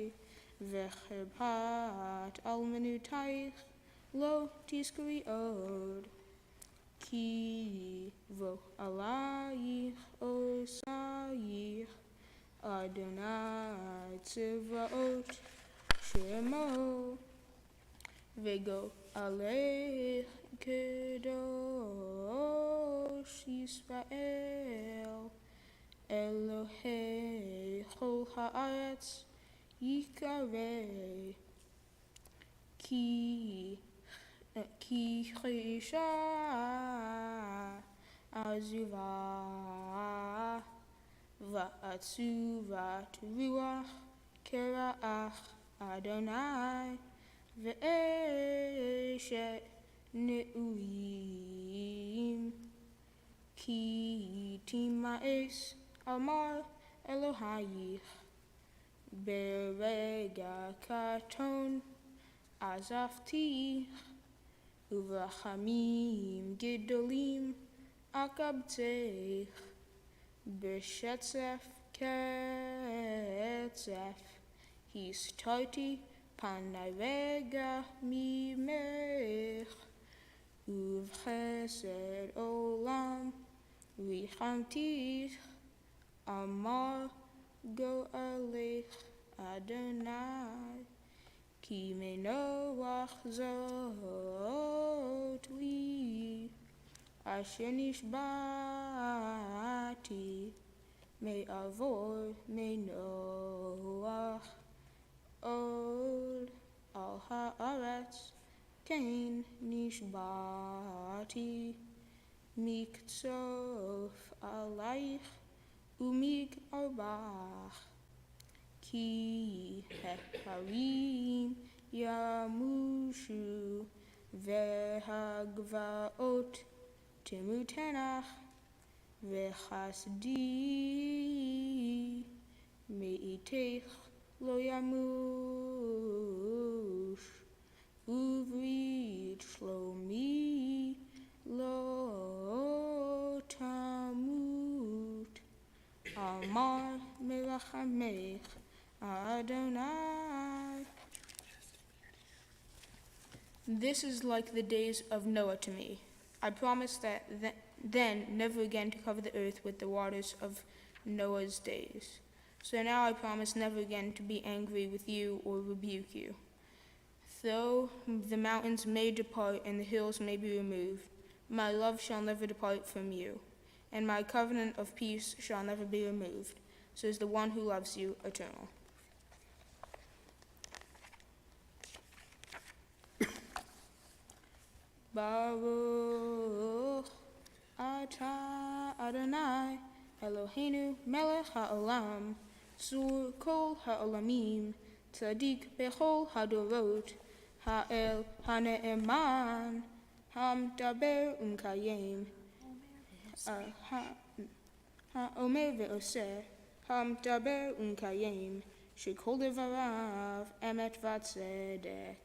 v'cherpat almenutayich lo tiskuri od ki vo alayich osayich Adonai tziva'ot shemo vego alech kedosh Yisrael Elohei chol haaretz yikareh ki chisha azuvah va'atzuvat ruach kera'ach Adonai ve'eshet ne'uim ki tima'es amar Elohayich berega katon azafti uvrachamim gedolim akabtech b'shetzef ketzef histarti panarega mimech uvchesed olam richamtich amar go'alech Adonai ki menoach zot li asher nishbati me'avor menoach od al haaretz kein nishbati miktsof alayich umig arbach ki hecharim yamushu vehagvaot temutenach vechasdi meitech lo yamush uvri Hamech Adonai. This is like the days of Noah to me. I promise that then never again to cover the earth with the waters of Noah's days. So now I promise never again to be angry with you or rebuke you. Though the mountains may depart and the hills may be removed, my love shall never depart from you, and my covenant of peace shall never be removed, says the one who loves you, eternal. Baruch atah Adonai Eloheinu melech ha'olam tzur kol ha'olamim tzadik bechol hadorot ha'el ha'ne'eman ha'mdaber u'mkayem ha'omer ve'oseh ha'mdaber u'mkayem shekol devarav emet v'tzedek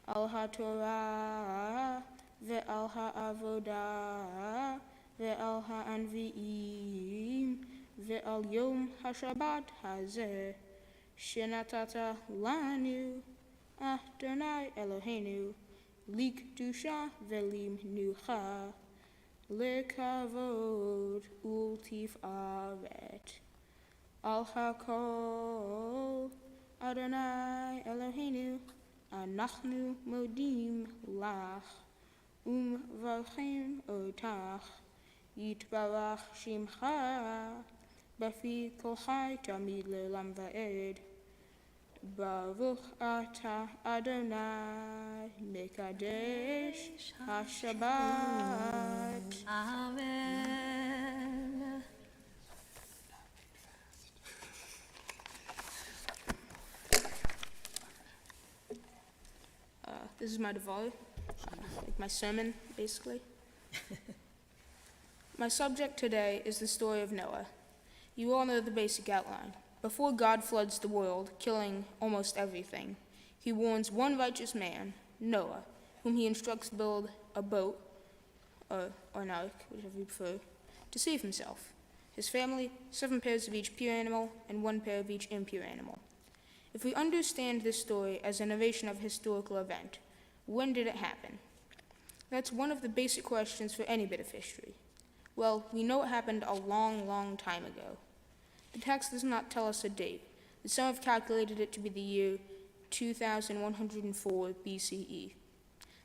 al ha'torah ve'al ha'avodah ve'al ha'anvi'im ve'al yom ha'shabbat hazeh shenatata lanu Adonai Eloheinu likdusha ve'limnucha lekavod ultifaret al ha'kol Adonai Eloheinu Anachnu modim lach umvarchim otach yitbarach shimcha bafi kol chai tamid le'olam va'ed Baruch atah Adonai mekadesh hashabbat. Amen. This is my devote, like my sermon, basically. My subject today is the story of Noah. You all know the basic outline. Before God floods the world, killing almost everything, he warns one righteous man, Noah, whom he instructs to build a boat, or an ark, whichever you prefer, to save himself, his family, 7 pairs of each pure animal, and 1 pair of each impure animal. If we understand this story as a narration of a historical event, when did it happen? That's one of the basic questions for any bit of history. Well, we know it happened a long, long time ago. The text does not tell us a date, but some have calculated it to be the year 2104 BCE.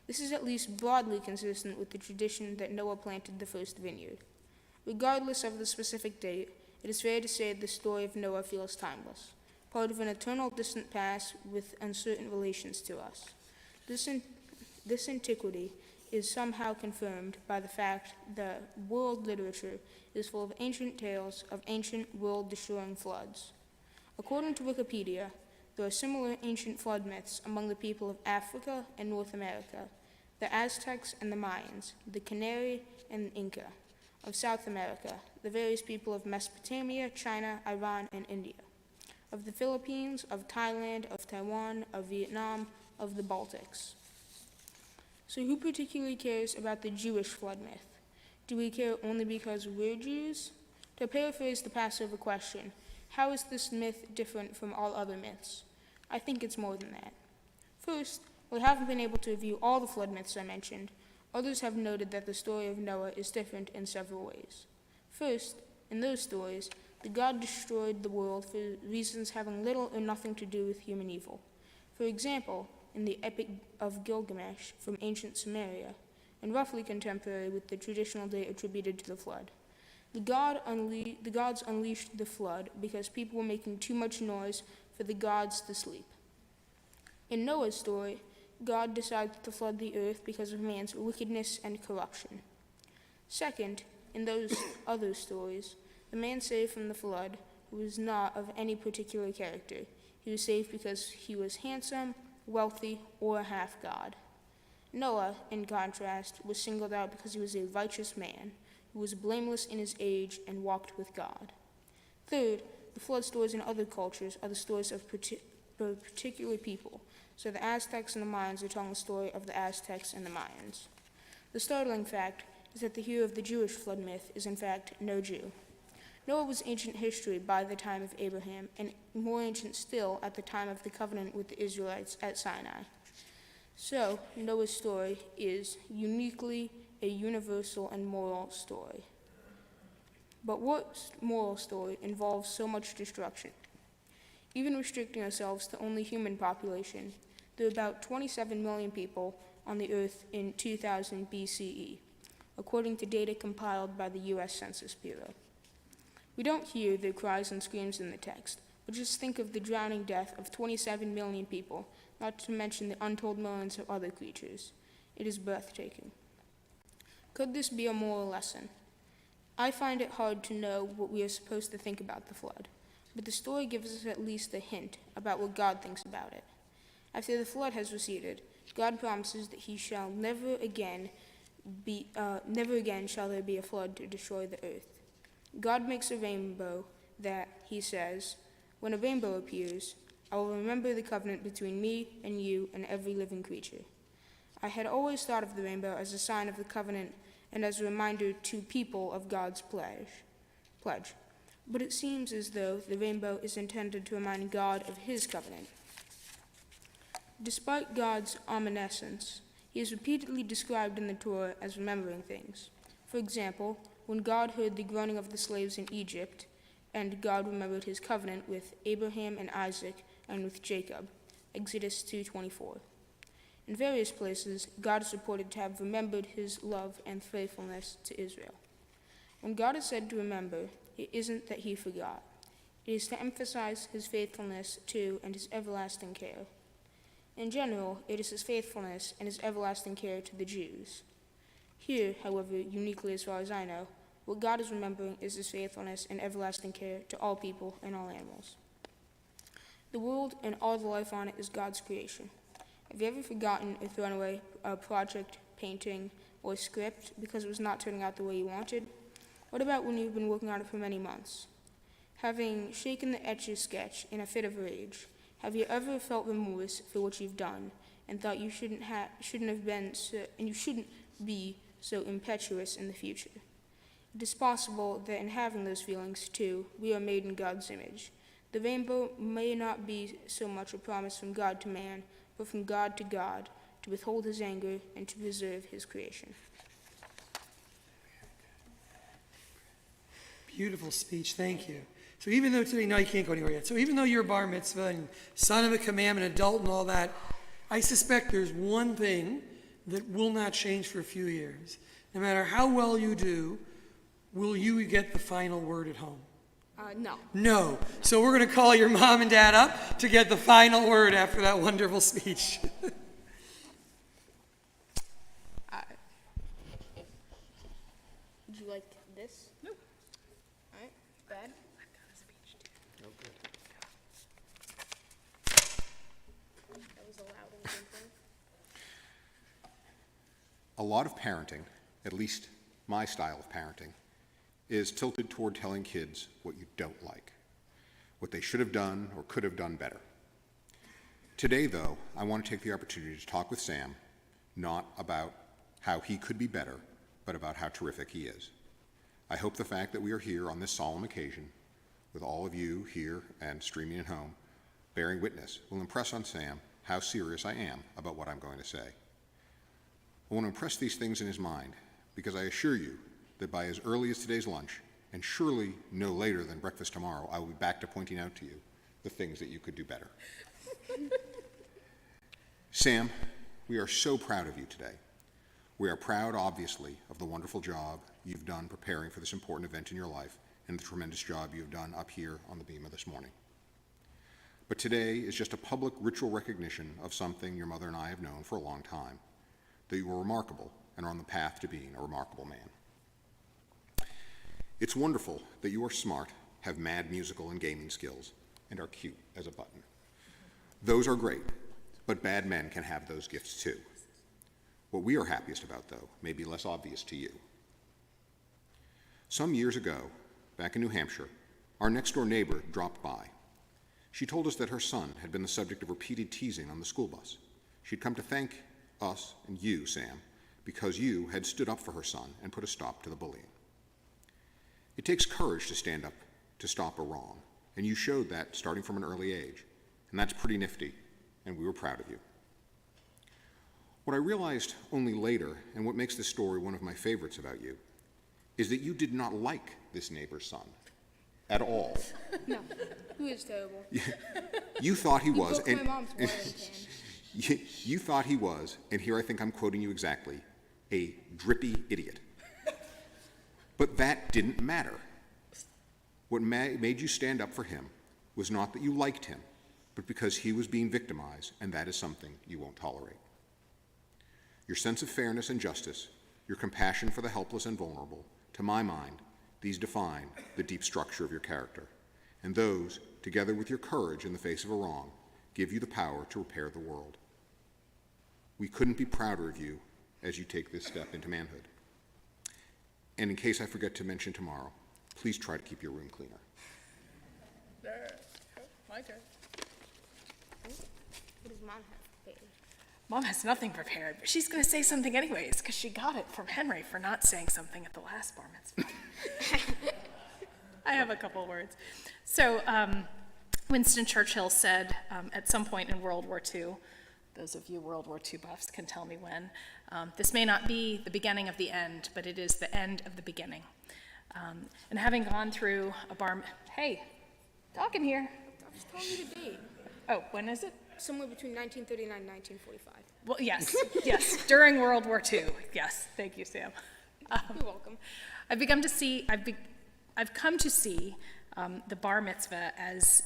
This is at least broadly consistent with the tradition that Noah planted the first vineyard. Regardless of the specific date, it is fair to say the story of Noah feels timeless, part of an eternal distant past with uncertain relations to us. This antiquity is somehow confirmed by the fact that world literature is full of ancient tales of ancient world-destroying floods. According to Wikipedia, there are similar ancient flood myths among the people of Africa and North America, the Aztecs and the Mayans, the Canary and Inca. Of South America, the various people of Mesopotamia, China, Iran, and India. Of the Philippines, of Thailand, of Taiwan, of Vietnam, of the Baltics. So who particularly cares about the Jewish flood myth? Do we care only because we're Jews? To paraphrase the Passover question, how is this myth different from all other myths? I think it's more than that. First, we haven't been able to review all the flood myths I mentioned. Others have noted that the story of Noah is different in several ways. First, in those stories, the God destroyed the world for reasons having little or nothing to do with human evil. For example, in the Epic of Gilgamesh from ancient Sumeria, and roughly contemporary with the traditional date attributed to the flood. The gods unleashed the flood because people were making too much noise for the gods to sleep. In Noah's story, God decided to flood the earth because of man's wickedness and corruption. Second, in those other stories, the man saved from the flood was not of any particular character. He was saved because he was handsome, wealthy, or a half-god. Noah, in contrast, was singled out because he was a righteous man who was blameless in his age and walked with God. Third, the flood stories in other cultures are the stories of particular people, so the Aztecs and the Mayans are telling the story of the Aztecs and the Mayans. The startling fact is that the hero of the Jewish flood myth is in fact no Jew. Noah was ancient history by the time of Abraham, and more ancient still at the time of the covenant with the Israelites at Sinai. So, Noah's story is uniquely a universal and moral story. But what moral story involves so much destruction? Even restricting ourselves to only human population, there were about 27 million people on the earth in 2000 BCE, according to data compiled by the U.S. Census Bureau. We don't hear their cries and screams in the text, but just think of the drowning death of 27 million people, not to mention the untold millions of other creatures. It is breathtaking. Could this be a moral lesson? I find it hard to know what we are supposed to think about the flood, but the story gives us at least a hint about what God thinks about it. After the flood has receded, God promises that he shall never again shall there be a flood to destroy the earth. God makes a rainbow that, he says, when a rainbow appears, I will remember the covenant between me and you and every living creature. I had always thought of the rainbow as a sign of the covenant and as a reminder to people of God's pledge. But it seems as though the rainbow is intended to remind God of his covenant. Despite God's omniscience, he is repeatedly described in the Torah as remembering things. For example, when God heard the groaning of the slaves in Egypt, and God remembered his covenant with Abraham and Isaac and with Jacob, Exodus 2:24. In various places, God is reported to have remembered his love and faithfulness to Israel. When God is said to remember, it isn't that he forgot. It is to emphasize his faithfulness to and his everlasting care. In general, it is his faithfulness and his everlasting care to the Jews. Here, however, uniquely as far as I know, what God is remembering is his faithfulness and everlasting care to all people and all animals. The world and all the life on it is God's creation. Have you ever forgotten or thrown away a project, painting, or script because it was not turning out the way you wanted? What about when you've been working on it for many months? Having shaken the Etch-a-Sketch in a fit of rage, have you ever felt remorse for what you've done and thought you shouldn't be so impetuous in the future? It is possible that in having those feelings, too, we are made in God's image. The rainbow may not be so much a promise from God to man, but from God, to withhold his anger and to preserve his creation. Beautiful speech, thank you. So even though today, no, you can't go anywhere yet. So even though you're a bar mitzvah and son of a commandment, adult and all that, I suspect there's one thing that will not change for a few years. No matter how well you do, will you get the final word at home? No. No. So we're going to call your mom and dad up to get the final word after that wonderful speech. Would you like this? No. All right, Dad? Okay. That was a loud and good thing. A lot of parenting, at least my style of parenting, is tilted toward telling kids what you don't like, what they should have done or could have done better. Today, though, I want to take the opportunity to talk with Sam, not about how he could be better, but about how terrific he is. I hope the fact that we are here on this solemn occasion, with all of you here and streaming at home, bearing witness, will impress on Sam how serious I am about what I'm going to say. I want to impress these things in his mind, because I assure you that by as early as today's lunch, and surely no later than breakfast tomorrow, I will be back to pointing out to you the things that you could do better. Sam, we are so proud of you today. We are proud, obviously, of the wonderful job you've done preparing for this important event in your life and the tremendous job you've done up here on the Bema this morning. But today is just a public ritual recognition of something your mother and I have known for a long time, that you are remarkable and are on the path to being a remarkable man. It's wonderful that you are smart, have mad musical and gaming skills, and are cute as a button. Those are great, but bad men can have those gifts too. What we are happiest about, though, may be less obvious to you. Some years ago, back in New Hampshire, our next-door neighbor dropped by. She told us that her son had been the subject of repeated teasing on the school bus. She'd come to thank us and you, Sam, because you had stood up for her son and put a stop to the bullying. It takes courage to stand up to stop a wrong, and you showed that starting from an early age, and that's pretty nifty, and we were proud of you. What I realized only later, and what makes this story one of my favorites about you, is that you did not like this neighbor's son at all. No, he was terrible. You thought he was, Broke my mom's watering can. you thought he was, and here I think I'm quoting you exactly, a drippy idiot. But that didn't matter. What made you stand up for him was not that you liked him, but because he was being victimized, and that is something you won't tolerate. Your sense of fairness and justice, your compassion for the helpless and vulnerable, to my mind, these define the deep structure of your character. And those, together with your courage in the face of a wrong, give you the power to repair the world. We couldn't be prouder of you as you take this step into manhood. And in case I forget to mention tomorrow, please try to keep your room cleaner. My turn. What does Mom have prepared? Mom has nothing prepared, but she's going to say something anyways, because she got it from Henry for not saying something at the last bar mitzvah. I have a couple words. So Winston Churchill said at some point in World War II, those of you World War II buffs can tell me when, this may not be the beginning of the end, but it is the end of the beginning. And having gone through hey, talking here. I'm just telling you the date. Oh, when is it? Somewhere between 1939 and 1945. Well, yes, during World War II. Yes, thank you, Sam. You're welcome. I've come to see the bar mitzvah as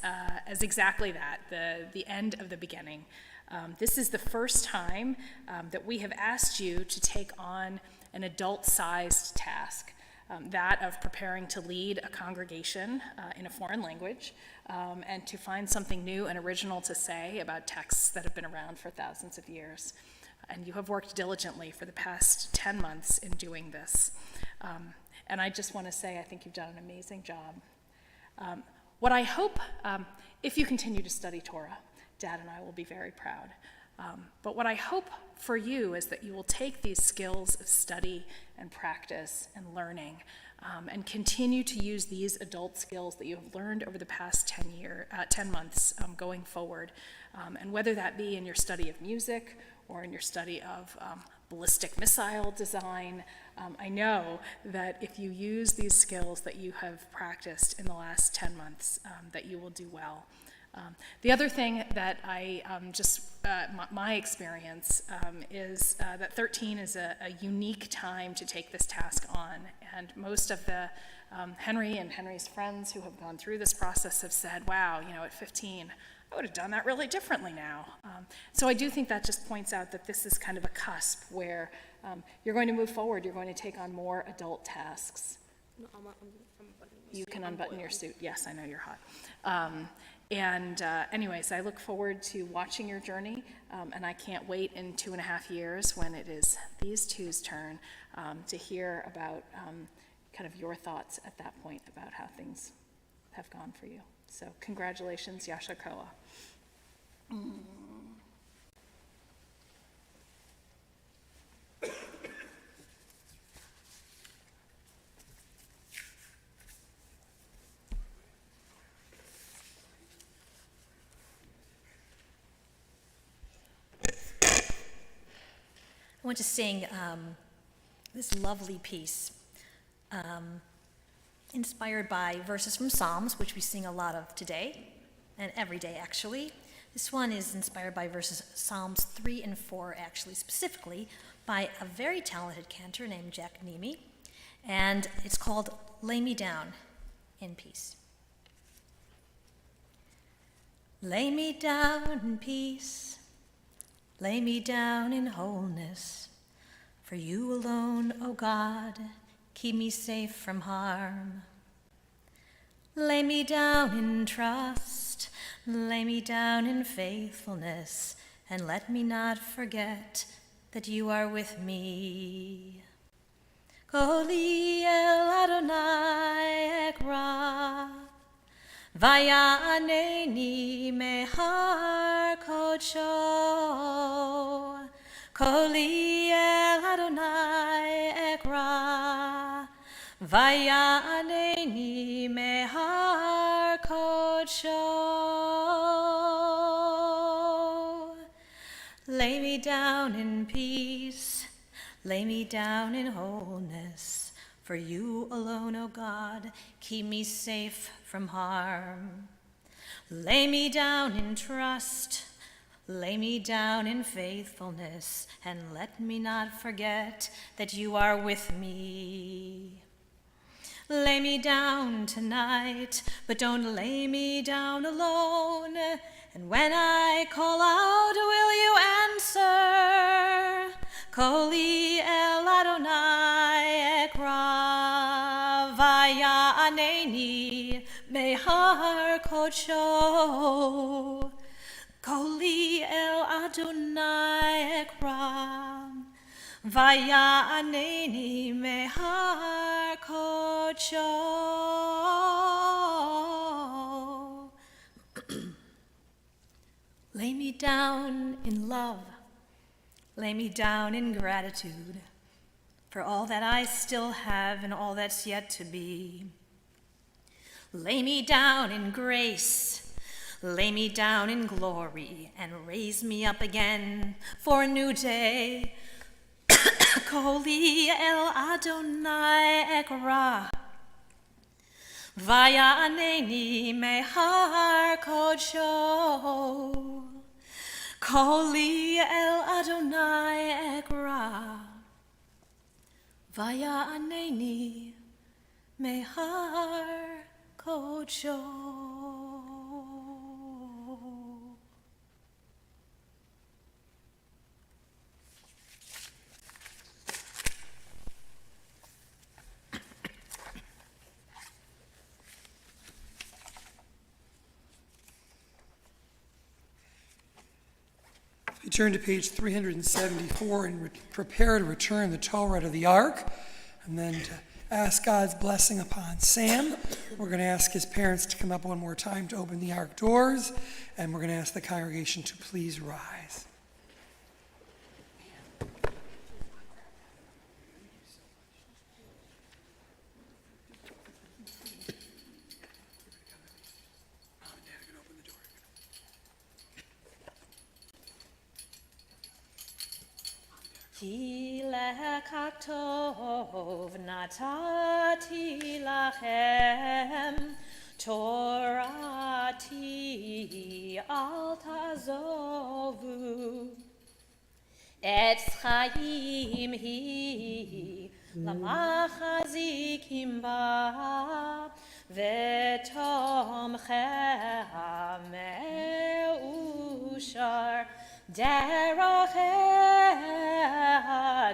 exactly that, the end of the beginning. This is the first time that we have asked you to take on an adult-sized task, that of preparing to lead a congregation in a foreign language, and to find something new and original to say about texts that have been around for thousands of years. And you have worked diligently for the past 10 months in doing this. And I just want to say I think you've done an amazing job. What I hope, if you continue to study Torah, Dad and I will be very proud. But what I hope for you is that you will take these skills of study and practice and learning and continue to use these adult skills that you have learned over the past 10 months going forward. And whether that be in your study of music or in your study of ballistic missile design, I know that if you use these skills that you have practiced in the last 10 months, that you will do well. The other thing that my experience is that 13 is a unique time to take this task on, and most of the Henry and Henry's friends who have gone through this process have said, wow, at 15, I would have done that really differently now. So I do think that just points out that this is kind of a cusp where you're going to move forward, you're going to take on more adult tasks. No, I'm unbuttoning my You suit. can I'm unbutton your boiling. suit. Yes, I know you're hot. Anyways, I look forward to watching your journey, and I can't wait in 2.5 years when it is these two's turn to hear about kind of your thoughts at that point about how things have gone for you. So congratulations, Yasha Koa. I want to sing this lovely piece, inspired by verses from Psalms, which we sing a lot of today, and every day actually. This one is inspired by verses Psalms 3 and 4, actually, specifically by a very talented cantor named Jack Nemi, and it's called Lay Me Down in Peace. Lay me down in peace, lay me down in wholeness, for you alone, O God, keep me safe from harm. Lay me down in trust, lay me down in faithfulness, and let me not forget that you are with me. Koli el Adonai ekra, Vayaneni mehar kodsho, Koli el Adonai ekra, Vayaneni mehar kodsho. Lay me down in peace, lay me down in wholeness. For you alone, O God, keep me safe from harm. Lay me down in trust, lay me down in faithfulness, and let me not forget that you are with me. Lay me down tonight, but don't lay me down alone. And when I call out, will you answer? Koli el Adonai ekra, vaya aneni mehar kodsho. Koli el Adonai ekra, vaya aneni mehar kodsho. Lay me down in love, lay me down in gratitude for all that I still have and all that's yet to be. Lay me down in grace, lay me down in glory, and raise me up again for a new day. Koli el Adonai ekra, vaya aneni mehar kodsho. Koli el Adonai ekra, vaya aneni mehar kodsho. We turn to page 374 and prepare to return the Torah to the ark, and then to ask God's blessing upon Sam. We're going to ask his parents to come up one more time to open the ark doors, and we're going to ask the congregation to please rise. Ki lekatov natati lachem, Torati al tazovu. Etz chaim hi lamachazikim ba, vetomcheha meushar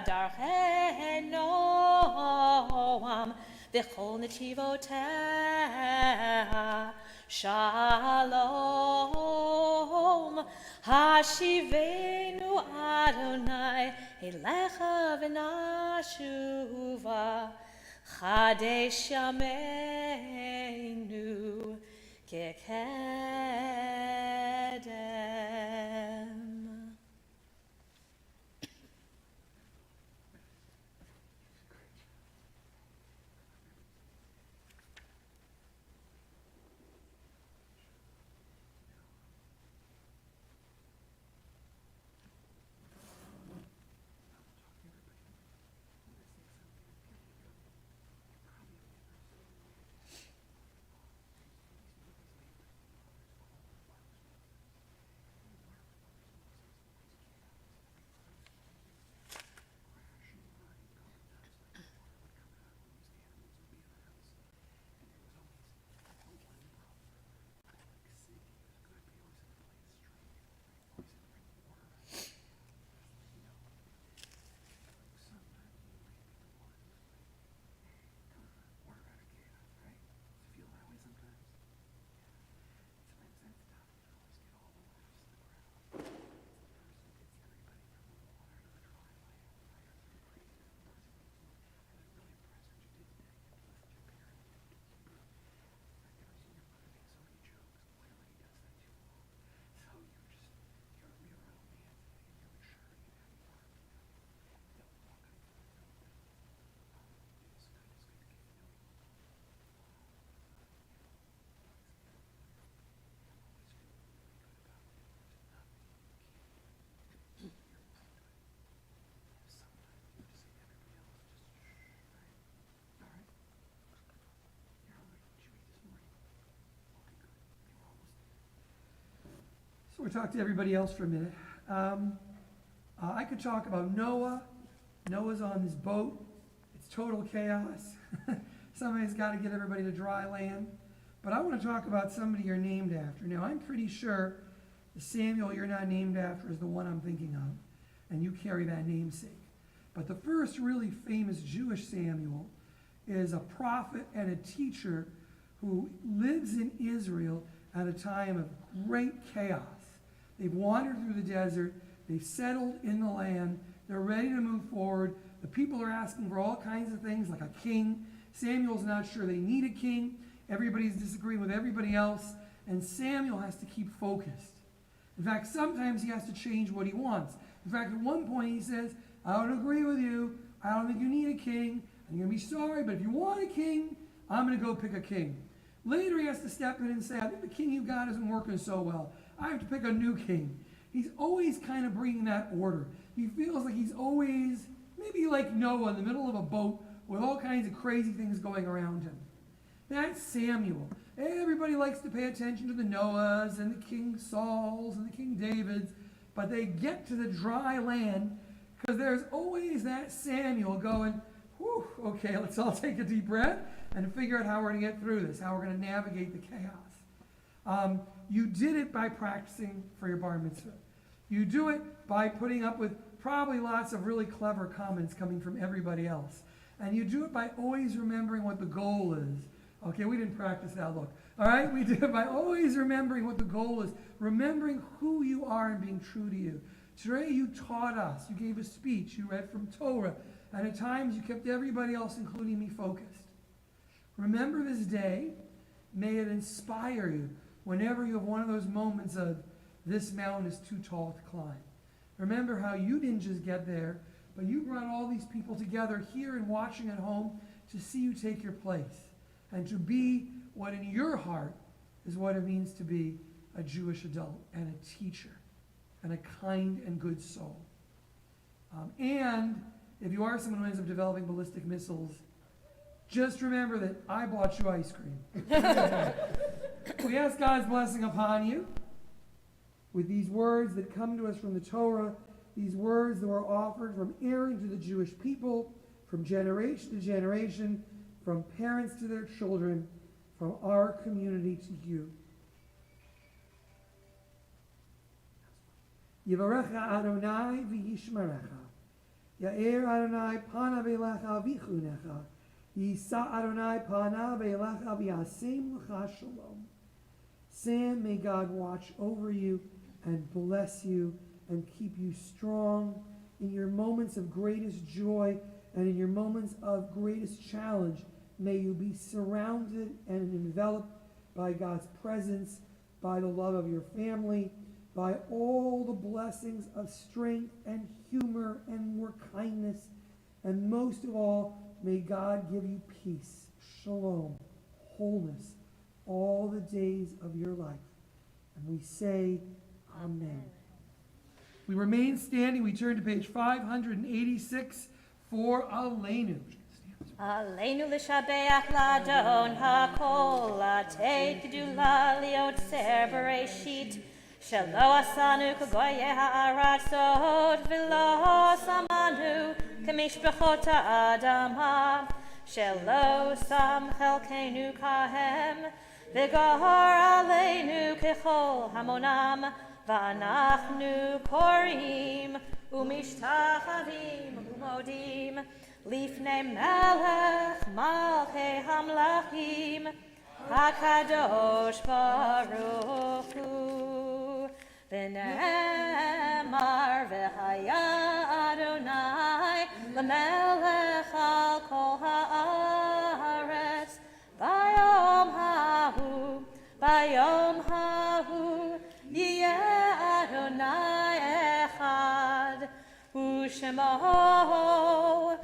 darchei noam v'chol netivoteha shalom. Hashivenu Adonai elecha v'nashuva, chadesh yameinu kekedem. So we'll talk to everybody else for a minute. I could talk about Noah. Noah's on this boat. It's total chaos. Somebody's got to get everybody to dry land. But I want to talk about somebody you're named after. Now, I'm pretty sure the Samuel you're not named after is the one I'm thinking of, and you carry that namesake. But the first really famous Jewish Samuel is a prophet and a teacher who lives in Israel at a time of great chaos. They've wandered through the desert. They've settled in the land. They're ready to move forward. The people are asking for all kinds of things, like a king. Samuel's not sure they need a king. Everybody's disagreeing with everybody else. And Samuel has to keep focused. In fact, sometimes he has to change what he wants. In fact, at one point he says, I don't agree with you. I don't think you need a king. I'm going to be sorry, but if you want a king, I'm going to go pick a king. Later he has to step in and say, I think the king you got isn't working so well. I have to pick a new king. He's always kind of bringing that order. He feels like he's always, maybe like Noah in the middle of a boat with all kinds of crazy things going around him. That's Samuel. Everybody likes to pay attention to the Noahs and the King Sauls and the King Davids, but they get to the dry land because there's always that Samuel going, whew, okay, let's all take a deep breath and figure out how we're going to get through this, how we're going to navigate the chaos. You did it by practicing for your bar mitzvah. You do it by putting up with probably lots of really clever comments coming from everybody else. And you do it by always remembering what the goal is. Okay, we didn't practice that look. All right, we did it by always remembering what the goal is, remembering who you are and being true to you. Today you taught us, you gave a speech, you read from Torah, and at times you kept everybody else, including me, focused. Remember this day. May it inspire you whenever you have one of those moments of, this mountain is too tall to climb. Remember how you didn't just get there, but you brought all these people together here and watching at home to see you take your place and to be what in your heart is what it means to be a Jewish adult and a teacher and a kind and good soul. And if you are someone who ends up developing ballistic missiles, just remember that I bought you ice cream. We ask God's blessing upon you with these words that come to us from the Torah, these words that were offered from Aaron to the Jewish people, from generation to generation, from parents to their children, from our community to you. Yivarecha Adonai v'yishmerecha. Ya'er Adonai panav elecha v'chunecha. Yisa Adonai panav elecha v'yasem l'cha shalom. Sam, may God watch over you and bless you and keep you strong in your moments of greatest joy and in your moments of greatest challenge. May you be surrounded and enveloped by God's presence, by the love of your family, by all the blessings of strength and humor and more kindness. And most of all, may God give you peace, shalom, wholeness, all the days of your life. And we say, Amen. We remain standing. We turn to page 586 for Aleinu. Aleinu l'shabeach l'adon hakol, latei gdula liotzer bereshit, shelo asanu kagoye ha'aratzot, v'lo samanu k'mishpachot ha'adama, shelo sam chelkenu kahem, v'gahor aleinu kechol hamonam, v'anachnu korim, umishtachavim umodim, Lifnei melech malchei hamlachim, HaKadosh Baruch Hu. V'ne'emar v'haya Adonai l'melech al kol ha'aretz. Bayom hahu, yiyeh Adonai echad, u'shemo echad.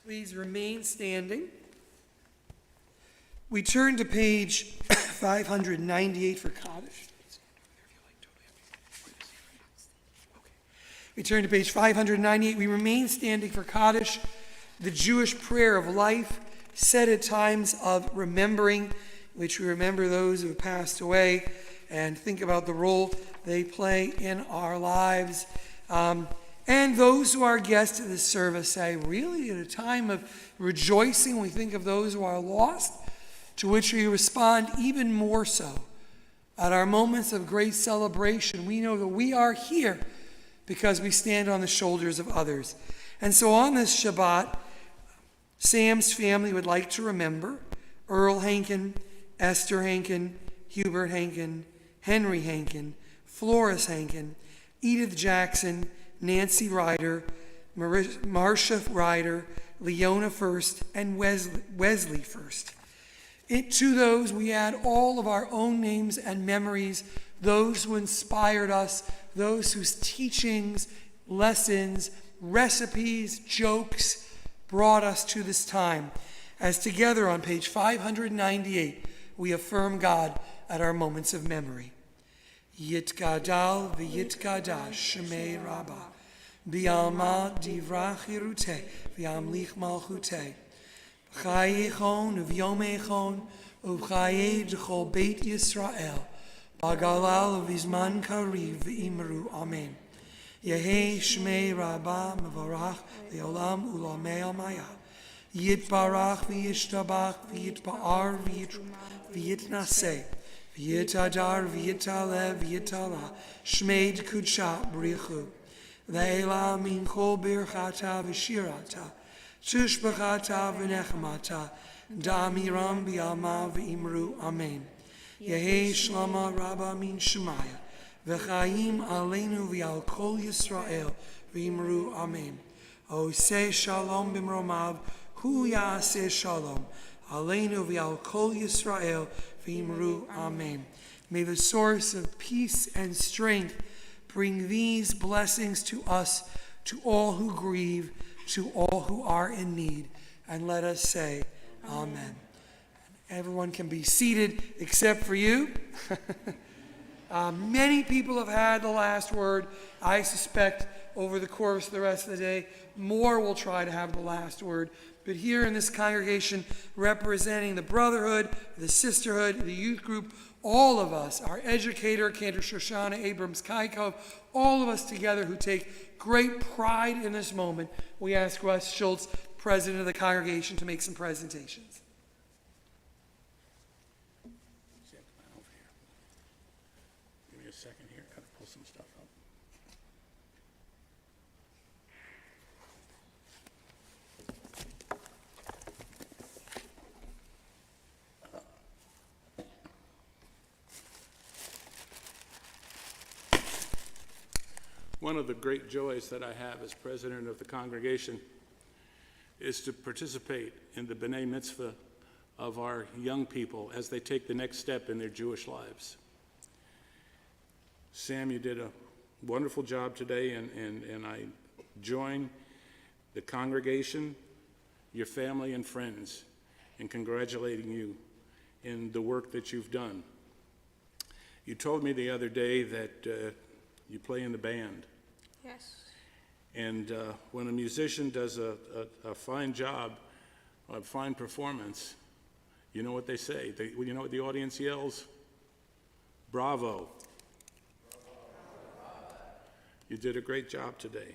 Please remain standing. We turn to page 598 for Kaddish. We turn to page 598. We remain standing for Kaddish, the Jewish prayer of life, said at times of remembering, which we remember those who have passed away and think about the role they play in our lives. And those who are guests of this service say, really, at a time of rejoicing, we think of those who are lost, to which we respond even more so. At our moments of great celebration, we know that we are here because we stand on the shoulders of others. And so on this Shabbat, Sam's family would like to remember Earl Henken, Esther Henken, Hubert Henken, Henry Henken, Florence Henken, Edith Jackson, Nancy Ryder, Marcia Ryder, Leona First, and Wesley First. To those we add all of our own names and memories, those who inspired us, those whose teachings, lessons, recipes, jokes brought us to this time. As together on page 598, we affirm God at our moments of memory. Yitgadal v'yitgadash shemei Rabba, b'alma divrach hiruteh v'amlich malchuteh, b'chaye echon uv'yom echon uv'chaye d'chol beit Yisrael, b'galal v'izman kariv v'imru amen. Yehei shmei Rabba mevarach le'olam ulamei almaya. Yitbarach v'yishtabach v'yitba'ar v'yitnaseh v'yitadar v'yitaleh v'yitala shmeid kudsha b'richu ve'ela min kol birchata v'shirata tushbachata v'nechmata da'amiram b'alma v'imru amen. Yehei shlama Rabba min Shemaya v'chaim aleinu v'al kol Yisrael v'imru amen. Oseh shalom b'mromav hu ya'aseh shalom aleinu v'al kol Yisrael v'imru amen. May the source of peace and strength bring these blessings to us, to all who grieve, to all who are in need. And let us say, amen. Everyone can be seated except for you. Many people have had the last word. I suspect over the course of the rest of the day, more will try to have the last word. But here in this congregation, representing the brotherhood, the sisterhood, the youth group, all of us, our educator, Cantor Shoshana Abrams-Kaikov, all of us together who take great pride in this moment, we ask Russ Schultz, president of the congregation, to make some presentations. Sam, come on over here. Give me a second here. Gotta pull some stuff up. One of the great joys that I have as president of the congregation is to participate in the B'nai Mitzvah of our young people as they take the next step in their Jewish lives. Sam, you did a wonderful job today, and I join the congregation, your family and friends in congratulating you in the work that you've done. You told me the other day that you play in the band. Yes. And when a musician does a fine job, a fine performance, you know what they say? You know what the audience yells? Bravo. You did a great job today.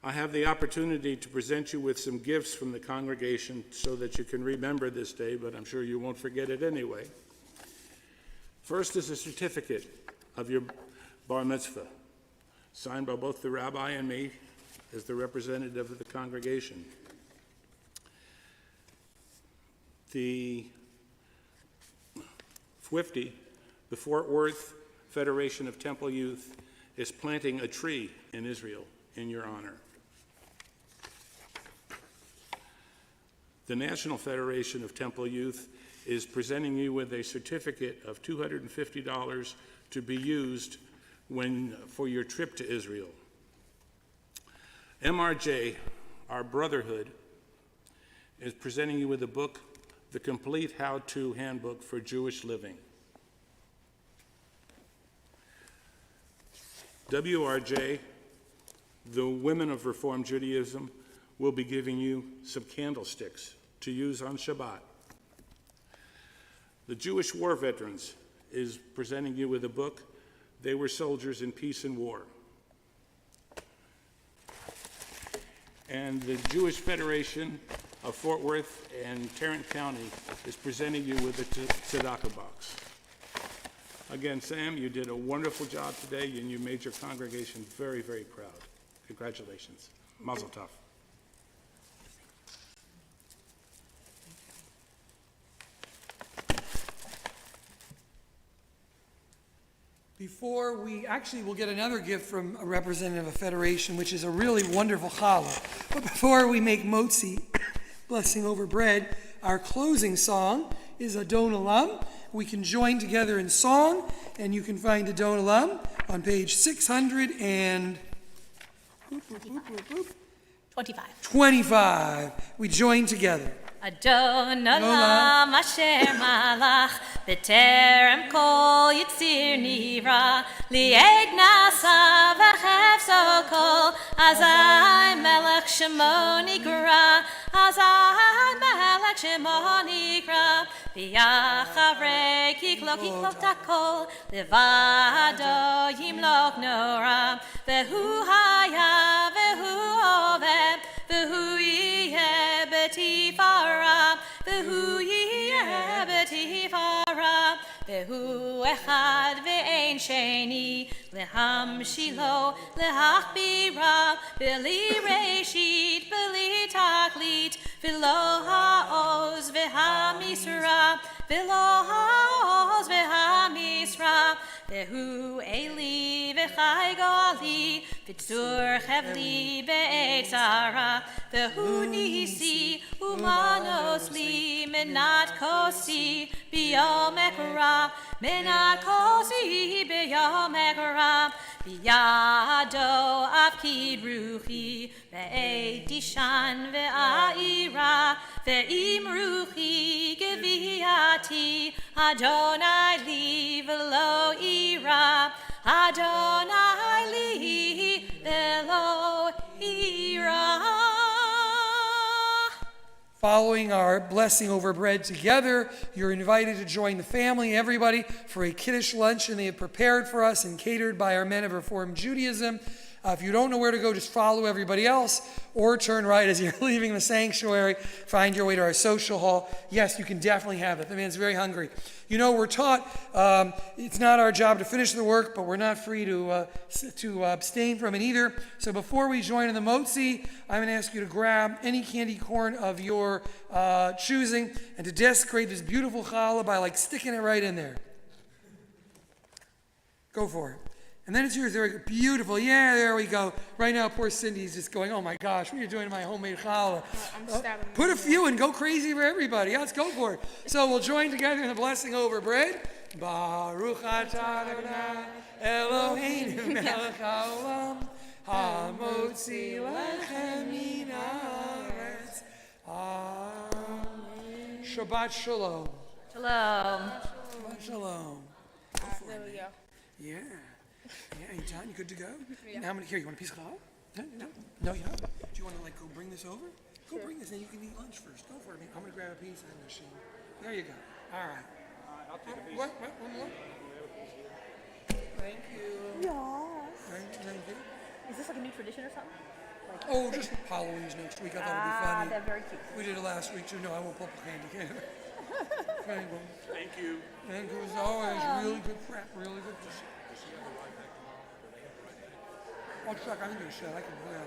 I have the opportunity to present you with some gifts from the congregation so that you can remember this day, but I'm sure you won't forget it anyway. First is a certificate of your bar mitzvah, signed by both the rabbi and me as the representative of the congregation. The FWFT, the Fort Worth Federation of Temple Youth, is planting a tree in Israel in your honor. The National Federation of Temple Youth is presenting you with a certificate of $250 to be used for your trip to Israel. MRJ, our brotherhood, is presenting you with a book, The Complete How-To Handbook for Jewish Living. WRJ, the Women of Reform Judaism, will be giving you some candlesticks to use on Shabbat. The Jewish War Veterans is presenting you with a book, They Were Soldiers in Peace and War. And the Jewish Federation of Fort Worth and Tarrant County is presenting you with a tzedakah box. Again, Sam, you did a wonderful job today, and you made your congregation very, very proud. Congratulations. Mazel tov. Before we'll get another gift from a representative of Federation, which is a really wonderful challah. But before we make motzi, blessing over bread, our closing song is Adon Olam. We can join together in song, and you can find Adon Olam on page 625. We join together. Adon Olam asher malach b'terem kol yitzir nivra li'ed nasa v'chefzo kol azai melech shemo nikra azai melech shemo nikra v'yacharei kiklo takol levado yimlok nora v'hu haya v'hu oveh v'hu yeh b'tifara v'hu yeh b'tifara v'hu echad v'ein sheni lehamshilo lehachbira b'li reshit b'li taklit v'lo ha'oz v'hamisra v'lo ha'oz v'hamisra v'hu eli v'chai gali v'tzur chevli be'etzara v'hu nisi umanos li menat kosi b'yom ekra menat kosi b'yom ekra b'yado afkid ruchi ve'ed dishan ve'aira ve'im ruchi geviati Adonai li v'lo ira Adonai li v'lo ira. Following our blessing over bread together, you're invited to join the family, everybody, for a Kiddush luncheon they have prepared for us and catered by our men of Reform Judaism. If you don't know where to go, just follow everybody else or turn right as you're leaving the sanctuary. Find your way to our social hall. Yes, you can definitely have it. The man's very hungry. You know, we're taught it's not our job to finish the work, but we're not free to abstain from it either. So before we join in the motzi, I'm going to ask you to grab any candy corn of your choosing and to desecrate this beautiful challah by sticking it right in there. Go for it. And then it's yours. There, beautiful. Yeah, there we go. Right now, poor Cindy's just going, oh my gosh, what are you doing to my homemade challah? Put a few and go crazy for everybody. Yeah, let's go for it. So we'll join together in the blessing over bread. Baruch atah Adonai Eloheinu melech haolam hamotzi lechem min haaretz. Amen. Shabbat shalom. Shalom. Shabbat shalom. There we go. Yeah. Yeah, you done? You good to go? Yeah. Now here, you want a piece of challah? No, you don't. Do you want to go bring this over? Go bring this, and you can eat lunch first. Go for it. I'm going to grab a piece of the machine. There you go. All right. I'll take a piece. What? One more? Thank you. Yes. Thank you. Is this like a new tradition or something? Oh, just Halloween's next week. I thought it'd be funny. They're very cute. We did it last week too. No, I won't pop a candy can. Thank you. Thank you. Thank you as always. Really good prep. Really good. I'll check. I think you should. I can. Yeah.